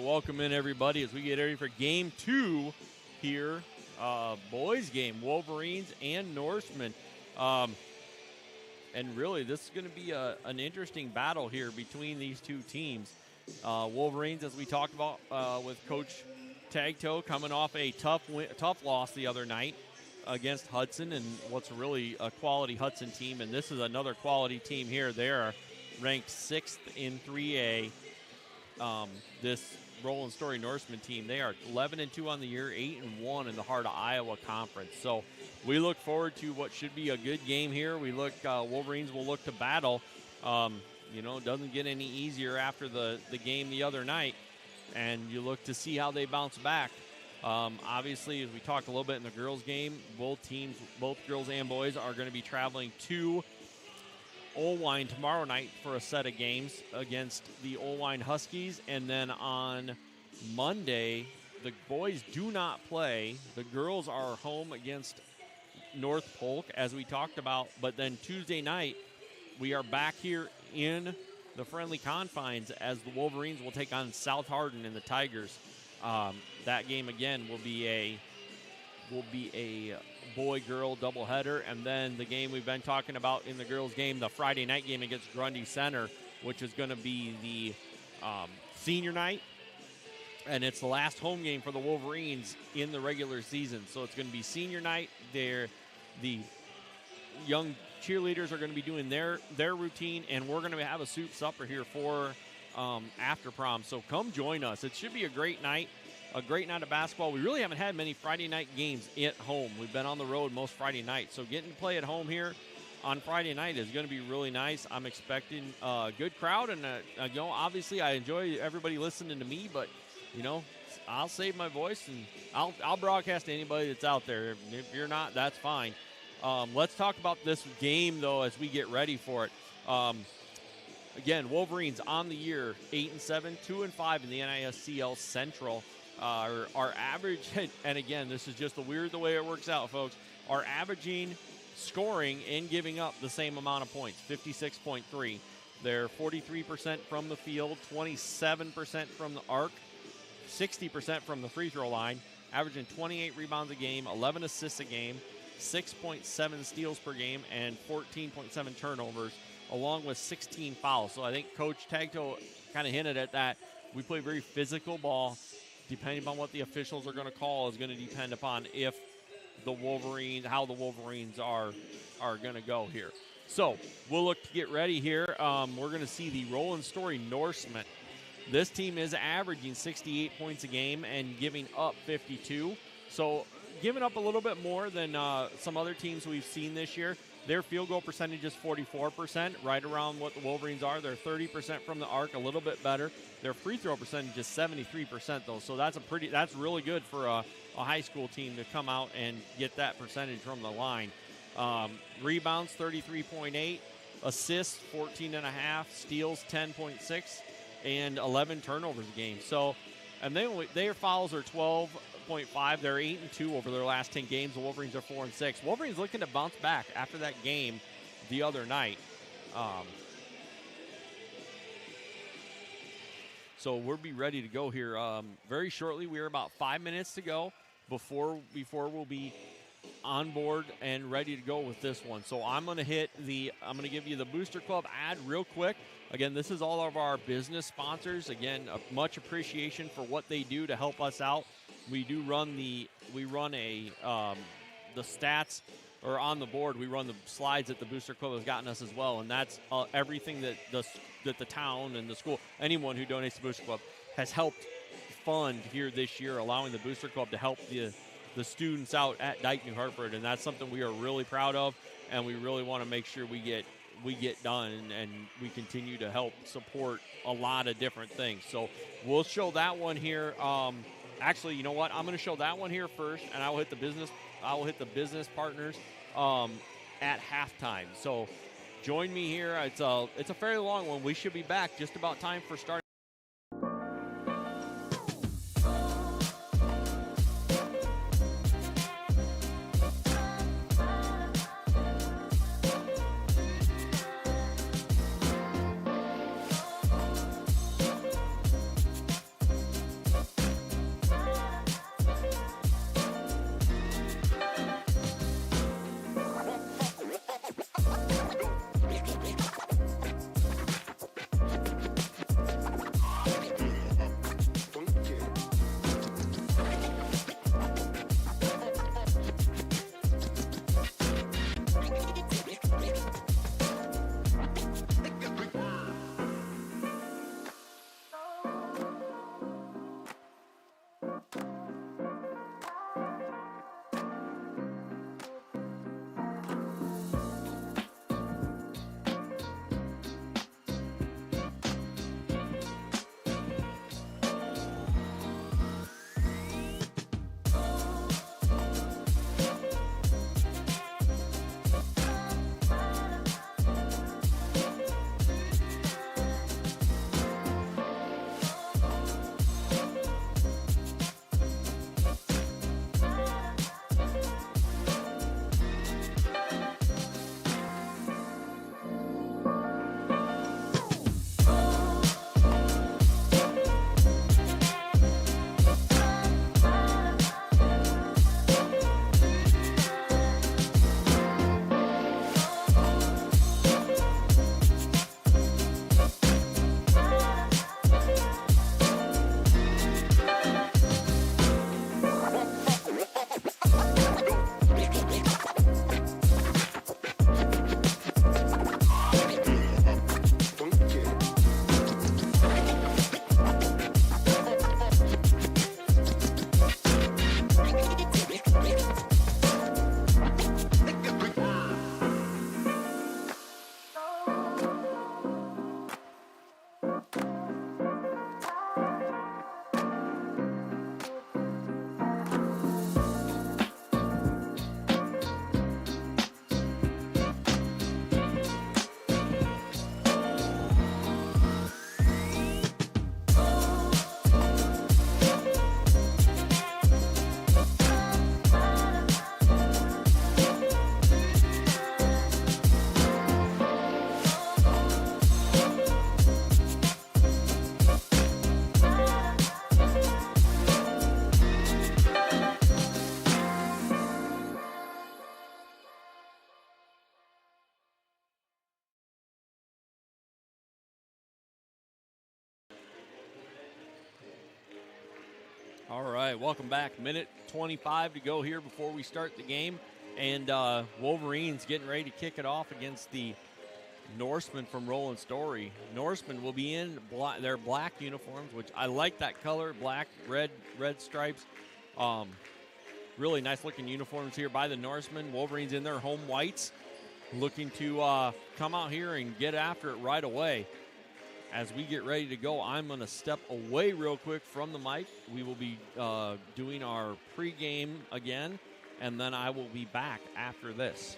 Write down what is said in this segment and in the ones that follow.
welcome in everybody as we get ready for Game 2 here. Boys game, Wolverines and Norsemen. And really, this is going to be an interesting battle here between these two teams. Wolverines, as we talked about with Coach Dike-New, coming off a tough loss the other night against Hudson, and what's really a quality Hudson team. And this is another quality team here. They are ranked 6th in 3A. This Roland-Story Norseman team, they are 11-2 on the year, 8-1 in the Heart of Iowa Conference. So we look forward to what should be a good game here. We look, Wolverines will look to battle. It doesn't get any easier after the game the other night, and you look to see how they bounce back. Obviously, as we talked a little bit in the girls' game, both teams, both girls and boys, are going to be traveling to Olwine tomorrow night for a set of games against the Olwine Huskies. And then on Monday, the boys do not play. The girls are home against North Polk, as we talked about. But then Tuesday night, we are back here in the friendly confines as the Wolverines will take on South Hardin and the Tigers. That game, again, will be a boy-girl doubleheader, and then the game we've been talking about in the girls' game, the Friday night game against Grundy Center, which is going to be the senior night, and it's the last home game for the Wolverines in the regular season. So it's going to be senior night. The young cheerleaders are going to be doing their routine, and we're going to have a soup supper here for after prom. So come join us. It should be a great night. A great night of basketball. We really haven't had many Friday night games at home. We've been on the road most Friday nights. So getting to play at home here on Friday night is going to be really nice. I'm expecting a good crowd. And, obviously I enjoy everybody listening to me. But, I'll save my voice and I'll broadcast to anybody that's out there. If you're not, that's fine. Let's talk about this game, though, as we get ready for it. Again, Wolverines on the year, 8-7, 2-5 in the NISCL Central. Our average, and again, this is just the way it works out, folks, are averaging scoring and giving up the same amount of points, 56.3. They're 43% from the field, 27% from the arc, 60% from the free throw line, averaging 28 rebounds a game, 11 assists a game, 6.7 steals per game, and 14.7 turnovers, along with 16 fouls. So I think Coach Dike-New kind of hinted at that. We play very physical ball. Depending upon what the officials are going to call is going to depend upon if how the Wolverines are going to go here. So we'll look to get ready here. We're going to see the Roland-Story Norsemen. This team is averaging 68 points a game and giving up 52. So giving up a little bit more than some other teams we've seen this year. Their field goal percentage is 44%, right around what the Wolverines are. They're 30% from the arc, a little bit better. Their free throw percentage is 73%, though, so that's really good for a high school team to come out and get that percentage from the line. Rebounds, 33.8. Assists, 14.5. Steals, 10.6. And 11 turnovers a game. So, and their fouls are 12.5. They're 8-2 over their last 10 games. The Wolverines are 4-6. Wolverines looking to bounce back after that game the other night. So we'll be ready to go here very shortly. We are about 5 minutes to go before we'll be on board and ready to go with this one. So I'm going to give you the Booster Club ad real quick. Again, this is all of our business sponsors. Again, much appreciation for what they do to help us out. We run the stats, or on the board, we run the slides that the Booster Club has gotten us as well, and that's everything that the town and the school, anyone who donates to Booster Club, has helped fund here this year, allowing the Booster Club to help the students out at Dike-New Hartford, and that's something we are really proud of, and we really want to make sure we get done and we continue to help support a lot of different things. So we'll show that one here. Actually, you know what? I'm going to show that one here first, and I will hit the business partners at halftime. So join me here. It's a fairly long one. We should be back just about time for starting. All right, welcome back. Minute 25 to go here before we start the game. And Wolverines getting ready to kick it off against the Norsemen from Roland-Story. Norsemen will be in their black uniforms, which I like that color, black, red stripes. Really nice looking uniforms here by the Norsemen. Wolverines in their home whites, looking to come out here and get after it right away. As we get ready to go, I'm going to step away real quick from the mic. We will be doing our pregame again, and then I will be back after this.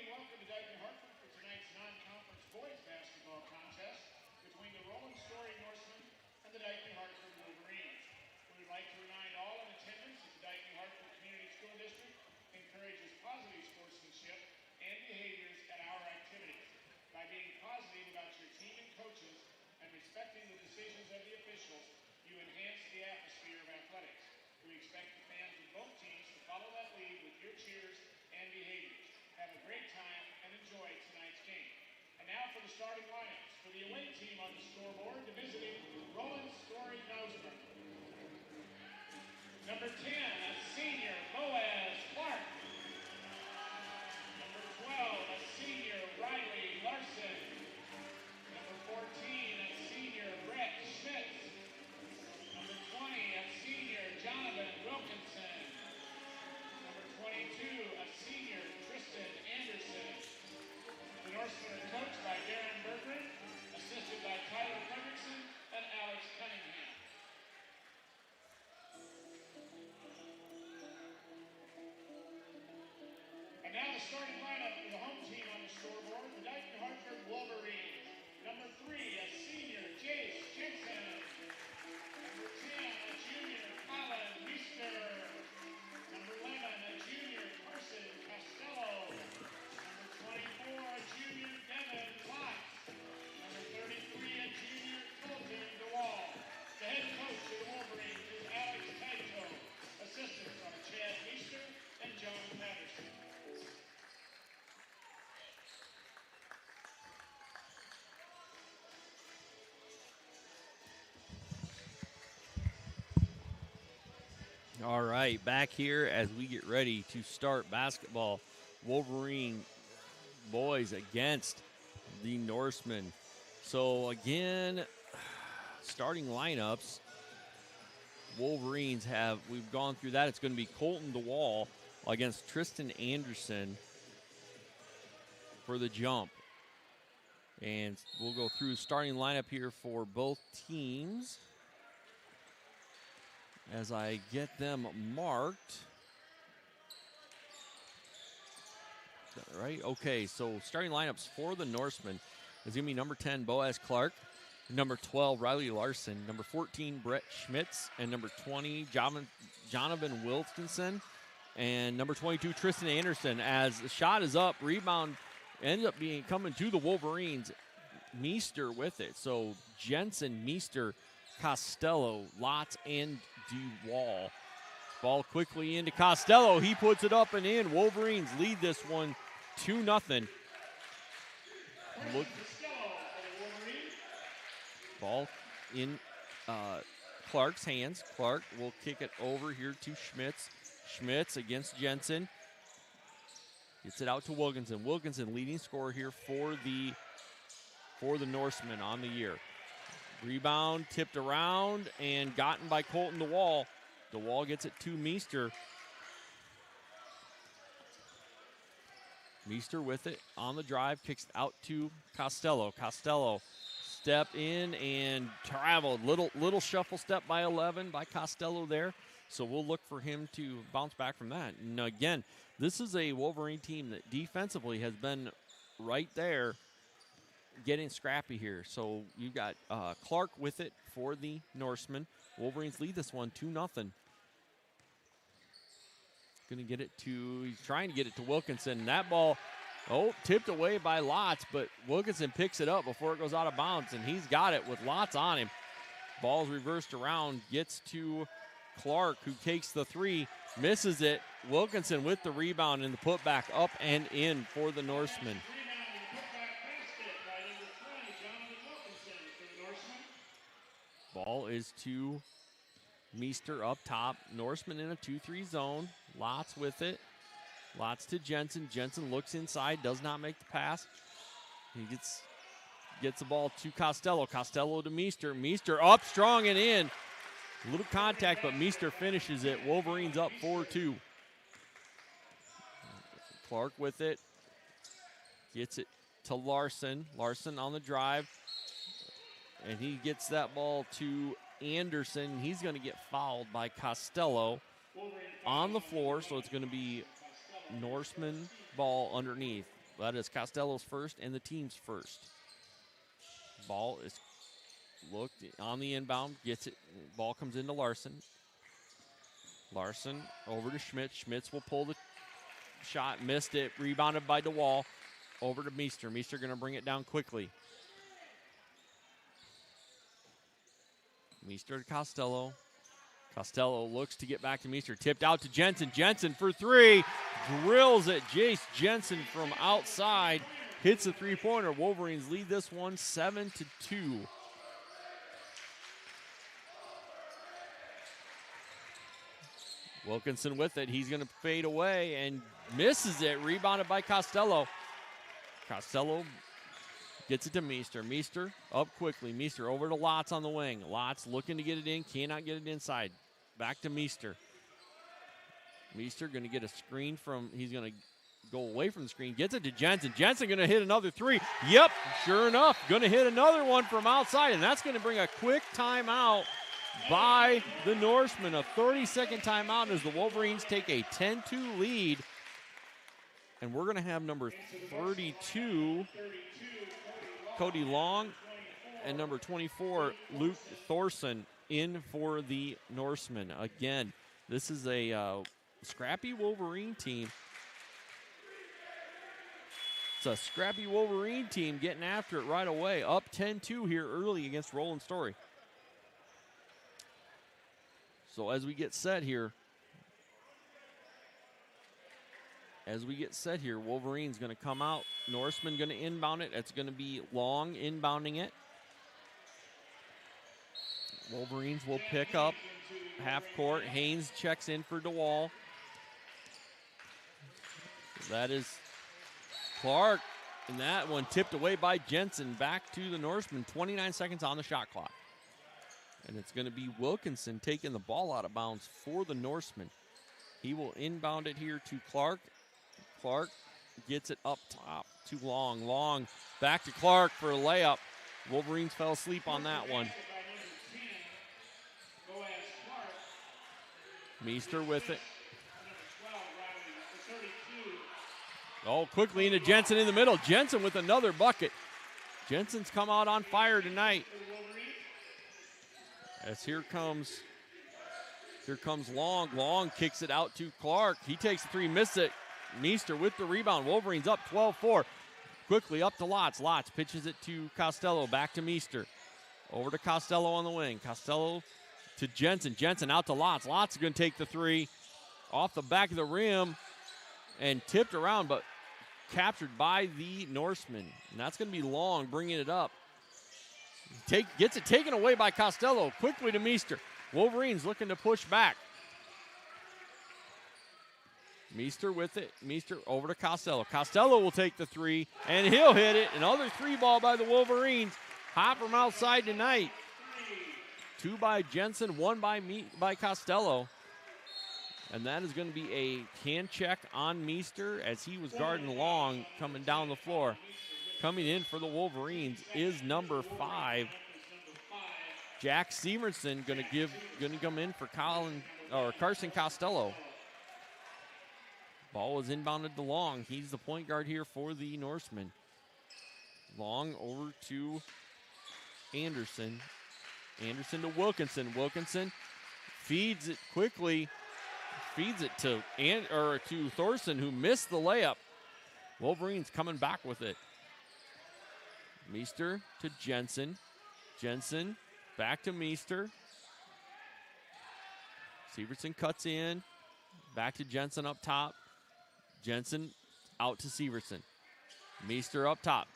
Welcome to Dike-New Hartford for tonight's non-conference boys basketball contest between the Roland-Story Norsemen and the Dike-New Hartford Wolverines. We would like to remind all in attendance that the Dike-New Hartford Community School District encourages positive sportsmanship and behaviors at our activities. By being positive about your team and coaches and respecting the decisions of the officials, you enhance the atmosphere of athletics. We expect the fans of both teams to follow that lead with your cheers and behaviors. Have a great time and enjoy tonight's game. And now for the starting lineups. For the away team on the scoreboard, the visiting Roland-Story Norsemen. Number 10, a senior, Boaz Clark. Number 12, a senior, Riley Larson. Number 14, a senior, Brett Schmitz. Number 20, a senior, Jonathan Wilkinson. Number 22, a senior, Tristan Anderson. The Norsemen are coached by Darren Bergman, assisted by Tyler Fredrickson and Alex Cunningham. And now the starting lineup for the home team on the scoreboard, the Dike-New Hartford Wolverines. Number 3, a senior, Jace Jensen. Number 10, a junior, Colin Meester. Number 11, a junior, Carson Costello. Number 24, a junior, Devin Watts. Number 33, a junior, Colton DeWall. The head coach of the Wolverines is Alex Taito. Assistants are Chad Meester and John Patterson. All right, back here as we get ready to start basketball. Wolverine boys against the Norsemen. So again, starting lineups. Wolverines we've gone through that. It's going to be Colton DeWall against Tristan Anderson for the jump. And we'll go through starting lineup here for both teams as I get them marked. Is that right? Okay, so starting lineups for the Norsemen is going to be number 10, Boaz Clark, number 12, Riley Larson, number 14, Brett Schmitz, and number 20, Jonathan Wilkinson, and number 22, Tristan Anderson. As the shot is up, rebound ends up coming to the Wolverines. Meester with it. So Jensen, Meester, Costello, Lotz, and DeWall. Ball quickly into Costello. He puts it up and in. Wolverines lead this one 2-0. Look. Ball in Clark's hands. Clark will kick it over here to Schmitz. Schmitz against Jensen. Gets it out to Wilkinson. Wilkinson leading scorer here for the Norsemen on the year. Rebound tipped around and gotten by Colton DeWall. DeWall gets it to Meester. Meester with it on the drive, kicks out to Costello. Costello step in and traveled. Little shuffle step by 11 by Costello there. So we'll look for him to bounce back from that. And again, this is a Wolverine team that defensively has been right there getting scrappy here. So you've got Clark with it for the Norsemen. Wolverines lead this one 2-0. He's trying to get it to Wilkinson. That ball, tipped away by Lotz, but Wilkinson picks it up before it goes out of bounds, and he's got it with Lotz on him. Ball's reversed around, gets to Clark, who takes the three, misses it. Wilkinson with the rebound and the putback up and in for the Norsemen. Ball is to Meester up top. Norseman in a 2-3 zone. Lotz with it. Lotz to Jensen. Jensen looks inside, does not make the pass. He gets the ball to Costello. Costello to Meester. Meester up strong and in. A little contact, but Meester finishes it. Wolverines up 4-2. Clark with it. Gets it to Larson. Larson on the drive. And he gets that ball to Anderson. He's going to get fouled by Costello on the floor, so it's going to be Norseman ball underneath. That is Costello's first and the team's first. Ball is looked on the inbound, gets it. Ball comes into Larson. Larson over to Schmitz. Schmitz will pull the shot, missed it, rebounded by DeWall. Over to Meester. Meester going to bring it down quickly. Meester to Costello. Costello looks to get back to Meester. Tipped out to Jensen. Jensen for three. Drills it. Jace Jensen from outside. Hits a three-pointer. Wolverines lead this one 7-2. Wilkinson with it. He's going to fade away and misses it. Rebounded by Costello. Costello gets it to Meester. Meester up quickly. Meester over to Lotz on the wing. Lotz looking to get it in. Cannot get it inside. Back to Meester. Meester going to get a screen from, he's going to go away from the screen. Gets it to Jensen. Jensen going to hit another three. Yep, sure enough. Going to hit another one from outside, and that's going to bring a quick timeout by the Norsemen. A 30-second timeout as the Wolverines take a 10-2 lead. And we're going to have number 32, Cody Long, and number 24, Luke Thorson, in for the Norsemen. Again, this is a scrappy Wolverine team. It's a scrappy Wolverine team getting after it right away. Up 10-2 here early against Roland-Story. So as we get set here, Wolverine's going to come out. Norseman going to inbound it. It's going to be Long inbounding it. Wolverines will pick up half court. Haynes checks in for DeWall. That is Clark. And that one tipped away by Jensen. Back to the Norsemen. 29 seconds on the shot clock. And it's going to be Wilkinson taking the ball out of bounds for the Norsemen. He will inbound it here to Clark. Clark gets it up top to Long. Long back to Clark for a layup. Wolverines fell asleep on that one. Meester with it. Quickly into Jensen in the middle. Jensen with another bucket. Jensen's come out on fire tonight. As here comes Long. Long kicks it out to Clark. He takes the three, missed it. Meester with the rebound. Wolverines up 12-4. Quickly up to Lotz. Lotz pitches it to Costello. Back to Meester. Over to Costello on the wing. Costello to Jensen. Jensen out to Lotz. Lotz is going to take the three off the back of the rim and tipped around, but captured by the Norsemen. And that's going to be Long bringing it up. Gets it taken away by Costello. Quickly to Meester. Wolverines looking to push back. Meester with it. Meester over to Costello. Costello will take the three, and he'll hit it. Another three ball by the Wolverines. Hot from outside tonight. Two by Jensen, one by Costello. And that is going to be a hand check on Meester as he was guarding Long coming down the floor. Coming in for the Wolverines is number 5, Jack Severson, going to come in for Carson Costello. Ball was inbounded to Long. He's the point guard here for the Norsemen. Long over to Anderson. Anderson to Wilkinson. Wilkinson feeds it quickly. Feeds it to Thorson, who missed the layup. Wolverines coming back with it. Meester to Jensen. Jensen back to Meester. Severson cuts in. Back to Jensen up top. Jensen out to Severson. Meester up top.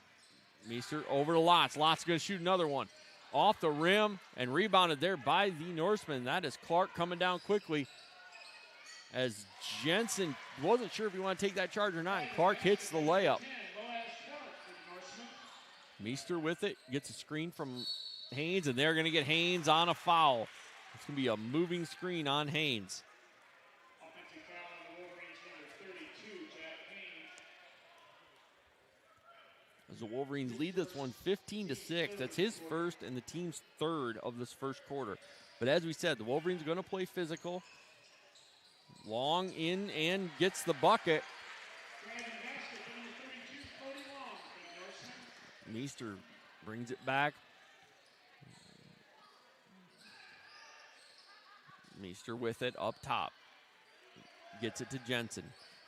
Meester over to Lotz. Lotz going to shoot another one. Off the rim and rebounded there by the Norseman. That is Clark coming down quickly as Jensen wasn't sure if he wanted to take that charge or not. Clark hits the layup. Meester with it, gets a screen from Haynes, and they're going to get Haynes on a foul. It's going to be a moving screen on Haynes. Offensive foul on the Wolverines, number 32, Jack Haynes. As the Wolverines lead this one 15-6. That's his first and the team's third of this first quarter. But as we said, the Wolverines are going to play physical. Long in and gets the bucket. Meester brings it back. Meester with it up top. Gets it to Jensen.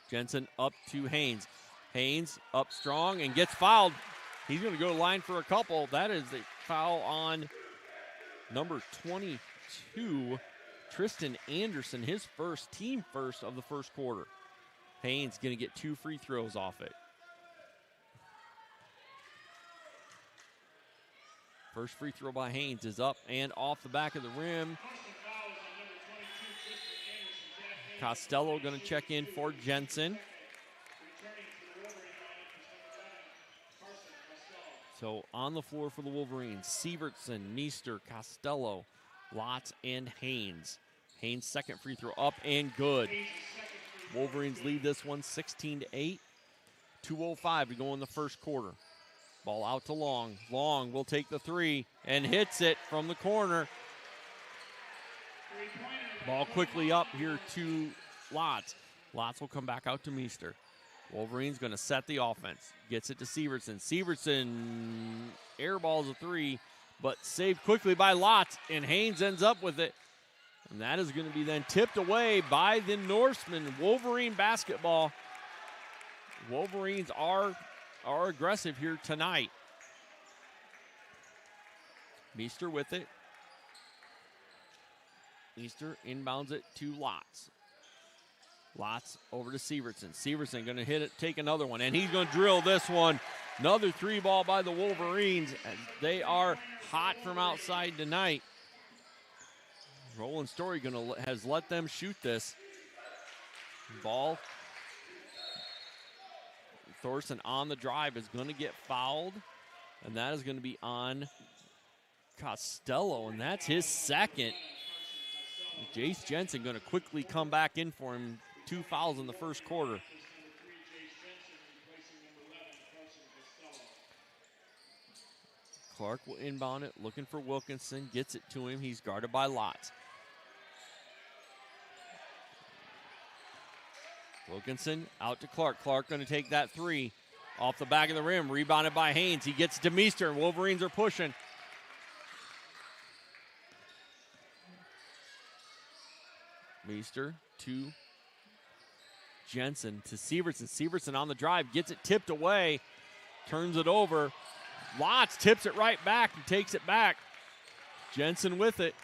Jensen up to Haynes. Haynes up strong and gets fouled. He's going to go to line for a couple. That is a foul on number 22, Tristan Anderson, his team first of the first quarter. Haynes going to get 2 free throws off it. First free throw by Haynes is up and off the back of the rim. Costello going to check in for Jensen. So on the floor for the Wolverines, Severson, Meester, Costello, Lotz, and Haynes. Haynes' second free throw up and good. Wolverines lead this one 16-8. 2:05 to go in the first quarter. Ball out to Long. Long will take the 3 and hits it from the corner. Ball quickly up here to Lotz. Lotz will come back out to Meester. Wolverines going to set the offense. Gets it to Severson. Severson airballs a 3, but saved quickly by Lotz, and Haynes ends up with it. And that is going to be then tipped away by the Norsemen. Wolverine basketball. Wolverines are aggressive here tonight. Meester with it. Meester inbounds it to Lotz. Lotz over to Severson. Severson going to take another one, and he's going to drill this one. Another 3 ball by the Wolverines. As they are hot from outside tonight. Roland-Story has let them shoot this. Ball. Thorson on the drive is going to get fouled, and that is going to be on Costello, and that's his second. Jace Jensen going to quickly come back in for him. 2 fouls in the first quarter. Clark will inbound it, looking for Wilkinson, gets it to him. He's guarded by Lotz. Wilkinson out to Clark. Clark going to take that 3 off the back of the rim, rebounded by Haynes. He gets it to Meester, and Wolverines are pushing. Meester to Jensen to Severson. Severson on the drive, gets it tipped away, turns it over. Lotz tips it right back and takes it back. Jensen with it.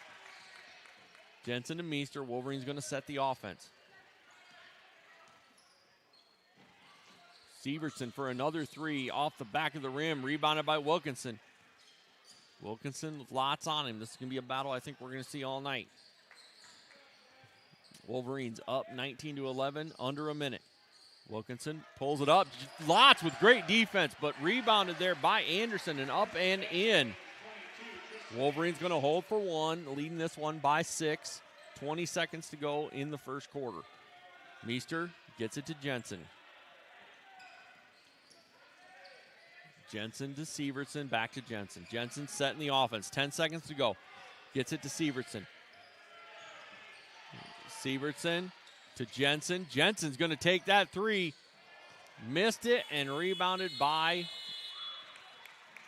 Jensen to Meester. Wolverines going to set the offense. Severson for another 3 off the back of the rim, rebounded by Wilkinson. Wilkinson with Lotz on him. This is going to be a battle I think we're going to see all night. Wolverines up 19-11, under a minute. Wilkinson pulls it up. Lotz with great defense, but rebounded there by Anderson and up and in. Wolverines going to hold for 1, leading this one by 6. 20 seconds to go in the first quarter. Meester gets it to Jensen. Jensen to Sievertson, back to Jensen. Jensen setting the offense. 10 seconds to go. Gets it to Sievertson. Sievertson to Jensen. Jensen's going to take that three. Missed it and rebounded by,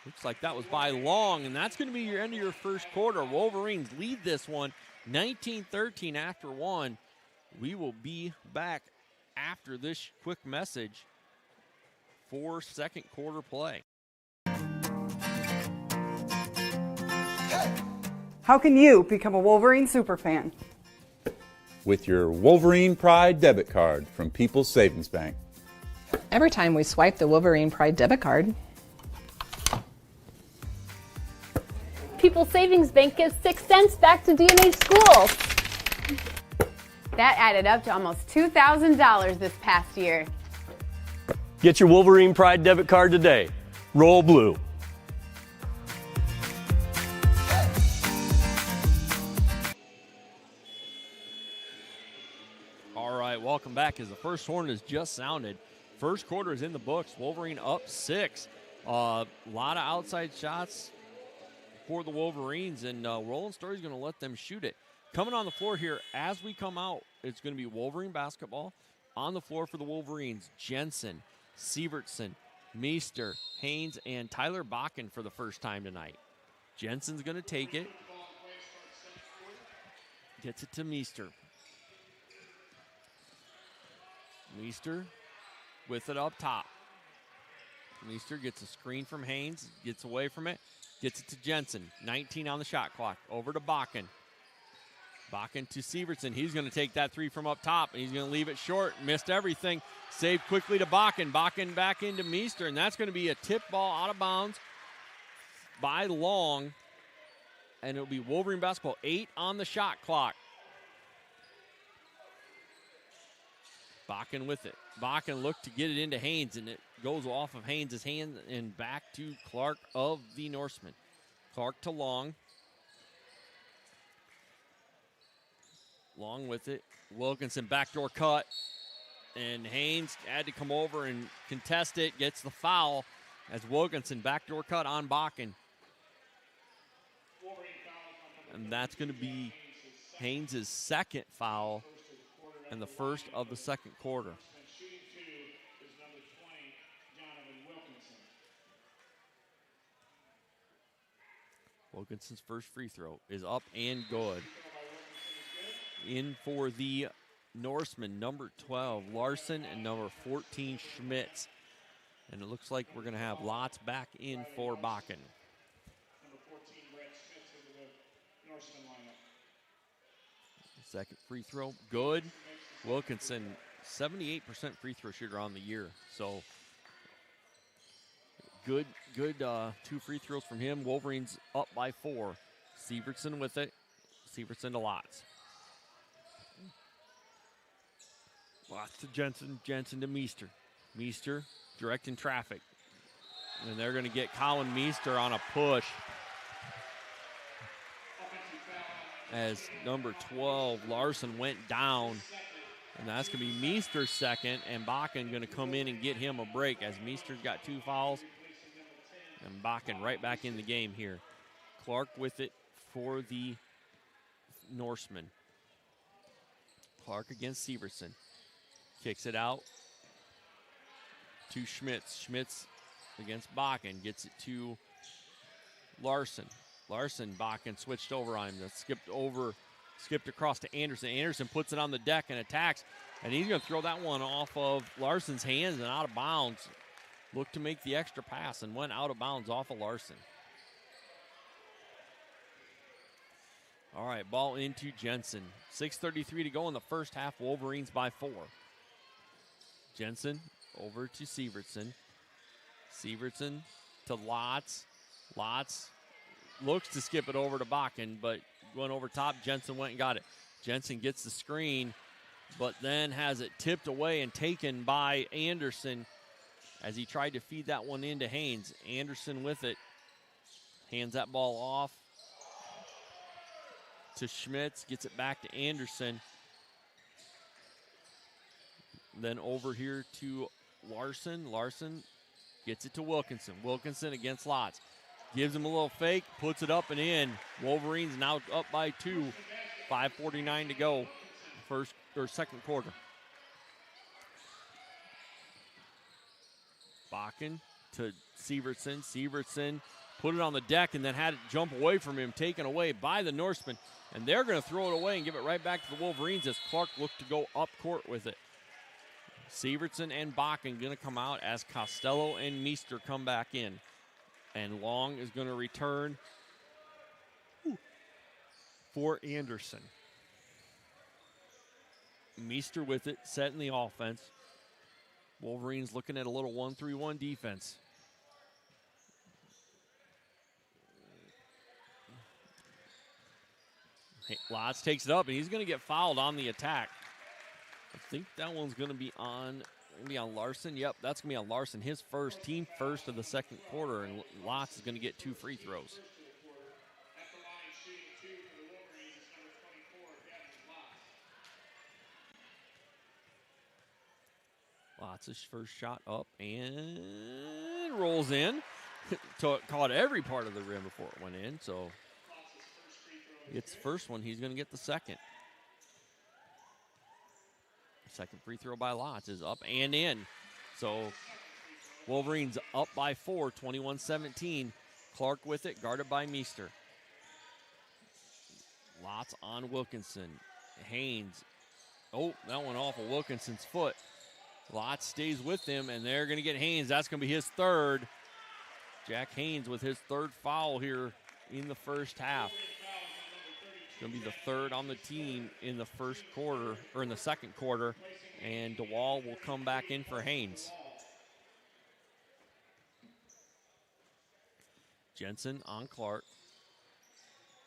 looks like that was by Long, and that's going to be your end of your first quarter. Wolverines lead this one 19-13 after one. We will be back after this quick message for second quarter play. How can you become a Wolverine superfan? With your Wolverine Pride debit card from People's Savings Bank. Every time we swipe the Wolverine Pride debit card, People's Savings Bank gives 6 cents back to D&H schools. That added up to almost $2,000 this past year. Get your Wolverine Pride debit card today. Roll blue. All right, welcome back as the first horn has just sounded. First quarter is in the books. Wolverine up 6. A lot of outside shots for the Wolverines, and Roland-Story is going to let them shoot it. Coming on the floor here as we come out, it's going to be Wolverine basketball. On the floor for the Wolverines, Jensen, Sievertson, Meester, Haynes, and Tyler Bakken for the first time tonight. Jensen's going to take it. Gets it to Meester. Meester with it up top. Meester gets a screen from Haynes, gets away from it, gets it to Jensen. 19 on the shot clock. Over to Bakken. Bakken to Sievertson. He's going to take that three from up top, and he's going to leave it short. Missed everything. Saved quickly to Bakken. Bakken back into Meester, and that's going to be a tip ball out of bounds by Long. And it'll be Wolverine basketball. 8 on the shot clock. Bakken with it. Bakken looked to get it into Haynes, and it goes off of Haynes' hand and back to Clark of the Norsemen. Clark to Long. Long with it. Wilkinson backdoor cut, and Haynes had to come over and contest it. Gets the foul as Wilkinson backdoor cut on Bakken. And that's going to be Haynes' second foul and the first of the second quarter. Wilkinson's first free throw is up and good. In for the Norsemen, number 12, Larson, and number 14, Schmitz. And it looks like we're going to have Lots back in for Bakken. Second free throw, good. Wilkinson, 78% free throw shooter on the year. So good 2 free throws from him. Wolverines up by 4. Sievertson with it. Sievertson to Lots. Lots to Jensen. Jensen to Meester. Meester directing traffic. And they're going to get Colin Meester on a push. As number 12, Larson, went down. And that's going to be Meester's second. And Bakken going to come in and get him a break as Meester's got 2 fouls. And Bakken right back in the game here. Clark with it for the Norsemen. Clark against Sievertson. Kicks it out to Schmitz. Schmitz against Bakken. Gets it to Larson. Larson, Bakken switched over on him. Skipped across to Anderson. Anderson puts it on the deck and attacks. And he's going to throw that one off of Larson's hands and out of bounds. Looked to make the extra pass and went out of bounds off of Larson. All right, ball into Jensen. 6:33 to go in the first half. Wolverines by 4. Jensen over to Sievertson. Sievertson to Lots. Lots looks to skip it over to Bakken, but went over top. Jensen went and got it. Jensen gets the screen, but then has it tipped away and taken by Anderson as he tried to feed that one into Haynes. Anderson with it. Hands that ball off to Schmitz, gets it back to Anderson. Then over here to Larson. Larson gets it to Wilkinson. Wilkinson against Lotz. Gives him a little fake, puts it up and in. Wolverines now up by 2. 5:49 to go. Second quarter. Bakken to Sievertson. Sievertson put it on the deck and then had it jump away from him, taken away by the Norseman. And they're going to throw it away and give it right back to the Wolverines as Clark looked to go up court with it. Sievertson and Bakken going to come out as Costello and Meester come back in. And Long is going to return for Anderson. Meester with it, setting the offense. Wolverines looking at a little 1-3-1 defense. Lotz takes it up, and he's going to get fouled on the attack. I think that one's going to be on Larson. Yep, that's going to be on Larson. His team first of the second quarter, and Lotz is going to get 2 free throws. Lotz's first shot up and rolls in. Caught every part of the rim before it went in, so gets the first one. He's going to get the second. Second free throw by Lotz is up and in. So Wolverines up by 4, 21-17. Clark with it, guarded by Meester. Lotz on Wilkinson. Haynes. Oh, that one off of Wilkinson's foot. Lotz stays with him, and they're going to get Haynes. That's going to be his third. Jack Haynes with his third foul here in the first half. Going to be the third on the team in the first quarter, or in the second quarter, and DeWall will come back in for Haynes. Jensen on Clark.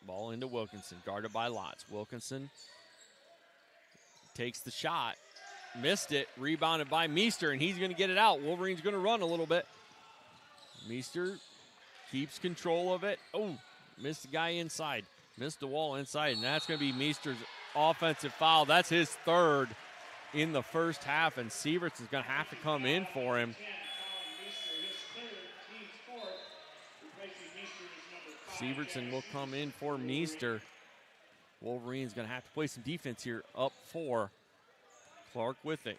Ball into Wilkinson, guarded by Lotz. Wilkinson takes the shot, missed it, rebounded by Meester, and he's going to get it out. Wolverine's going to run a little bit. Meester keeps control of it. Oh, missed the guy inside. Missed the wall inside, and that's going to be Meester's offensive foul. That's his third in the first half, and Sieverts is going to have to come in for him. Sievertson will come in for Meester. Wolverine's going to have to play some defense here. Up 4. Clark with it.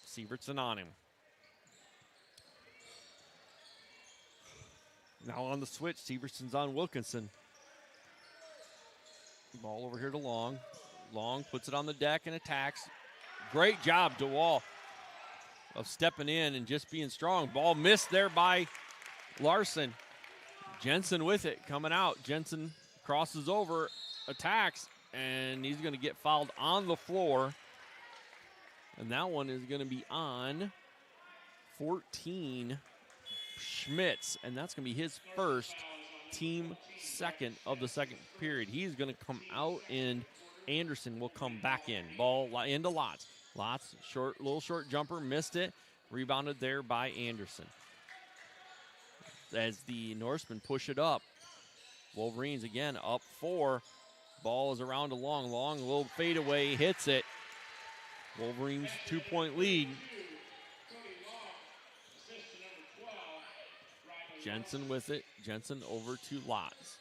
Sievertson on him. Now on the switch, Sievertson's on Wilkinson. Ball over here to Long. Long puts it on the deck and attacks. Great job, DeWall, of stepping in and just being strong. Ball missed there by Larson. Jensen with it, coming out. Jensen crosses over, attacks, and he's going to get fouled on the floor. And that one is going to be on 14, Schmitz, and that's going to be his first, team second of the second period. He's going to come out, and Anderson will come back in. Ball into Lotz. Lotz, little short jumper, missed it. Rebounded there by Anderson. As the Norsemen push it up. Wolverines again up 4. Ball is around to Long. Long, a little fadeaway, hits it. Wolverines 2-point lead. Jensen with it. Jensen over to Lotz.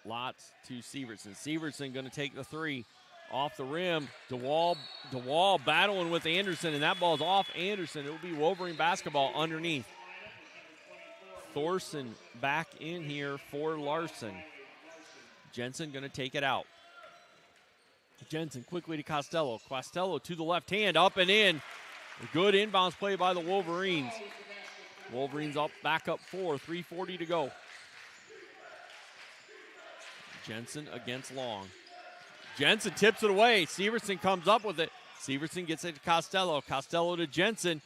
Lotz to Sievertson. Sievertson going to take the 3 off the rim. DeWall battling with Anderson, and that ball's off Anderson. It will be Wolverine basketball underneath. Thorson back in here for Larson. Jensen going to take it out. Jensen quickly to Costello. Costello to the left hand, up and in. A good inbounds play by the Wolverines. Wolverines back up 4, 3:40 to go. Jensen against Long. Jensen tips it away. Sievertson comes up with it. Sievertson gets it to Costello. Costello to Jensen.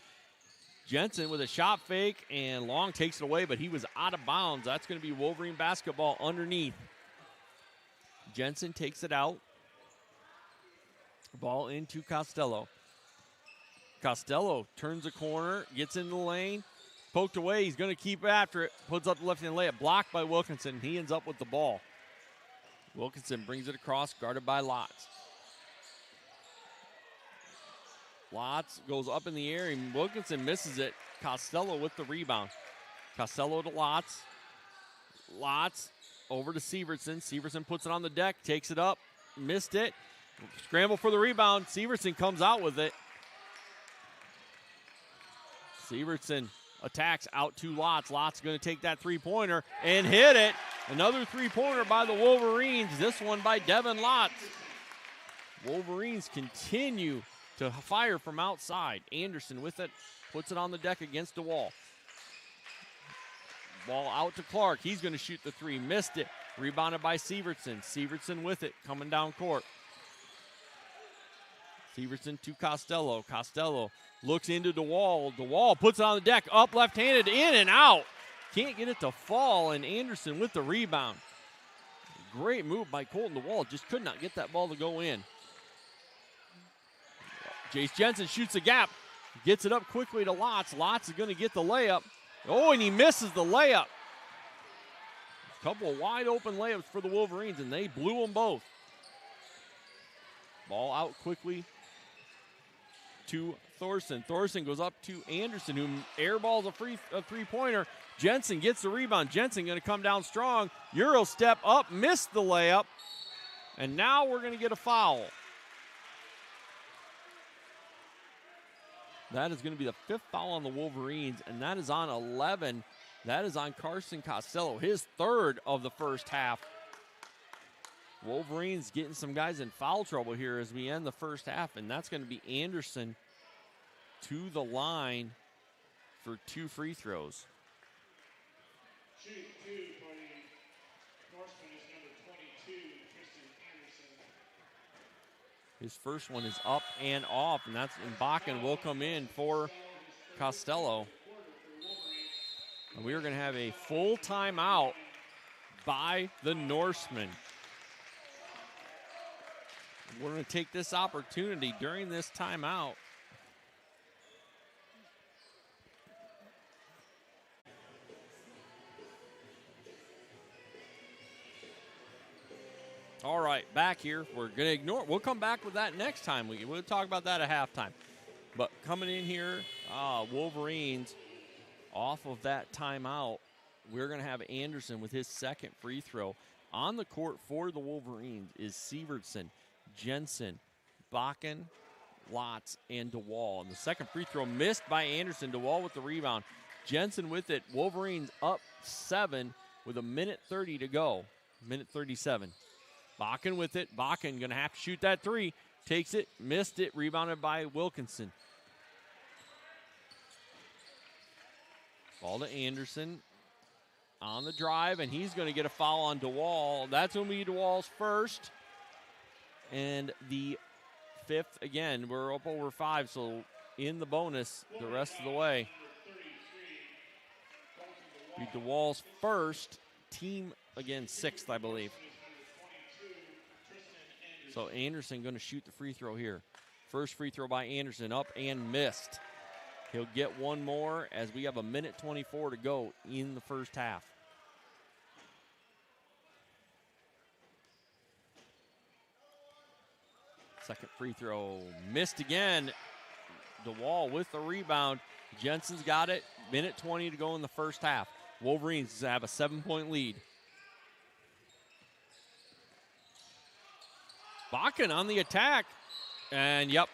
Jensen with a shot fake, and Long takes it away, but he was out of bounds. That's going to be Wolverine basketball underneath. Jensen takes it out. Ball into Costello. Costello turns the corner, gets in the lane, poked away. He's going to keep after it. Puts up the left-hand layup. Blocked by Wilkinson. He ends up with the ball. Wilkinson brings it across, guarded by Lotz. Lotz goes up in the air, and Wilkinson misses it. Costello with the rebound. Costello to Lotz. Lotz over to Severson. Severson puts it on the deck, takes it up, missed it. Scramble for the rebound. Severson comes out with it. Severson attacks out to Lotz. Lotz going to take that three-pointer and hit it. Another three-pointer by the Wolverines. This one by Devin Lotz. Wolverines continue to fire from outside. Anderson with it, puts it on the deck against the wall. Ball out to Clark. He's going to shoot the three. Missed it. Rebounded by Severson. Severson with it, coming down court. Severson to Costello. Costello looks into DeWall. DeWall puts it on the deck. Up left-handed, in and out. Can't get it to fall, and Anderson with the rebound. Great move by Colton DeWall. Just could not get that ball to go in. Jace Jensen shoots a gap. Gets it up quickly to Lotz. Lotz is going to get the layup. Oh, and he misses the layup. A couple of wide open layups for the Wolverines, and they blew them both. Ball out quickly to Thorson. Thorson goes up to Anderson, who airballs a three-pointer. Jensen gets the rebound. Jensen going to come down strong. Euro step up, missed the layup. And now we're going to get a foul. That is going to be the fifth foul on the Wolverines, and that is on 11. That is on Carson Costello, his third of the first half. Wolverines getting some guys in foul trouble here as we end the first half, and that's going to be Anderson to the line for 2 free throws. Shooting two for the Norseman is number 22, Tristan Anderson. His first one is up and off, and that's and Bakken will come in for Costello. And we are going to have a full timeout by the Norsemen. We're going to take this opportunity during this timeout All right, back here. We're going to ignore. We'll come back with that next time. We'll talk about that at halftime. But coming in here, Wolverines off of that timeout, we're going to have Anderson with his second free throw. On the court for the Wolverines is Severson, Jensen, Bakken, Lotz, and DeWall. And the second free throw missed by Anderson. DeWall with the rebound. Jensen with it. Wolverines up 7 with a minute 30 to go. Minute 37. Bakken with it. Bakken going to have to shoot that three. Takes it, missed it, rebounded by Wilkinson. Ball to Anderson on the drive, and he's going to get a foul on DeWall. That's going to be DeWall's first. And the fifth, again, we're up over 5, so in the bonus the rest of the way. Be DeWall's first, team, again, 6th, I believe. So Anderson going to shoot the free throw here. First free throw by Anderson, up and missed. He'll get one more as we have a minute 24 to go in the first half. Second free throw missed again. DeWall with the rebound. Jensen's got it. Minute 20 to go in the first half. Wolverines have a 7-point lead. Bakken on the attack. And, yep,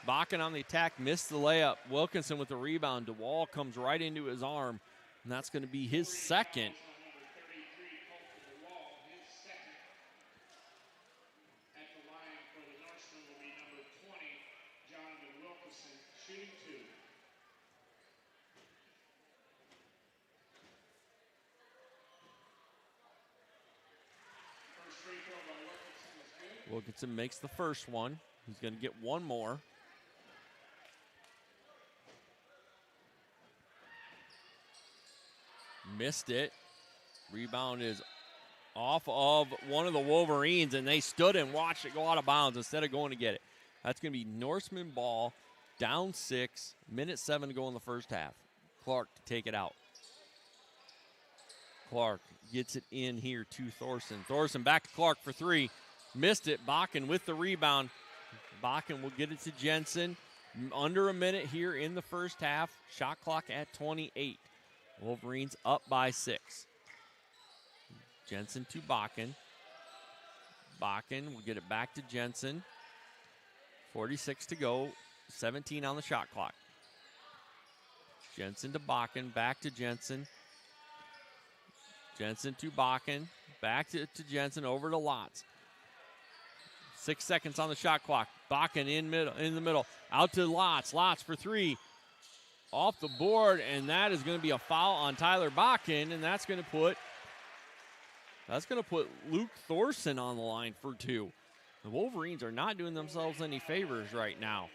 Bakken on the attack, missed the layup. Wilkinson with the rebound. DeWall comes right into his arm, and that's going to be his second. At the line for the Norseman will be number 20, Jonathan Wilkinson, shooting 2. First free throw by Wilkinson is good. Wilkinson makes the first one. He's going to get one more. Missed it. Rebound is off of one of the Wolverines, and they stood and watched it go out of bounds instead of going to get it. That's going to be Norseman ball, down 6, minute 7 to go in the first half. Clark to take it out. Clark gets it in here to Thorson. Thorson back to Clark for three. Missed it. Bakken with the rebound. Bakken will get it to Jensen. Under a minute here in the first half. Shot clock at 28. Wolverines up by 6. Jensen to Bakken. Bakken will get it back to Jensen. 46 to go. 17 on the shot clock. Jensen to Bakken. Back to Jensen. Jensen to Bakken. Back to Jensen. Over to Lotz. 6 seconds on the shot clock. Bakken in the middle. Out to Lotz. Lotz for three. Off the board, and that is going to be a foul on Tyler Bakken, and that's going to put Luke Thorson on the line for two. The Wolverines are not doing themselves any favors right now.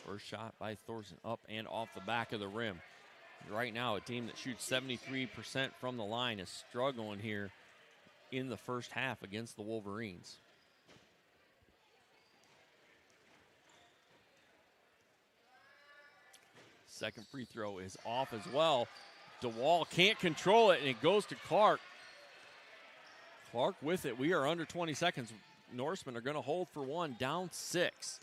First shot by Thorson up and off the back of the rim. Right now, a team that shoots 73% from the line is struggling here in the first half against the Wolverines. Second free throw is off as well. DeWall can't control it, and it goes to Clark. Clark with it. We are under 20 seconds. Norsemen are going to hold for one, down 6.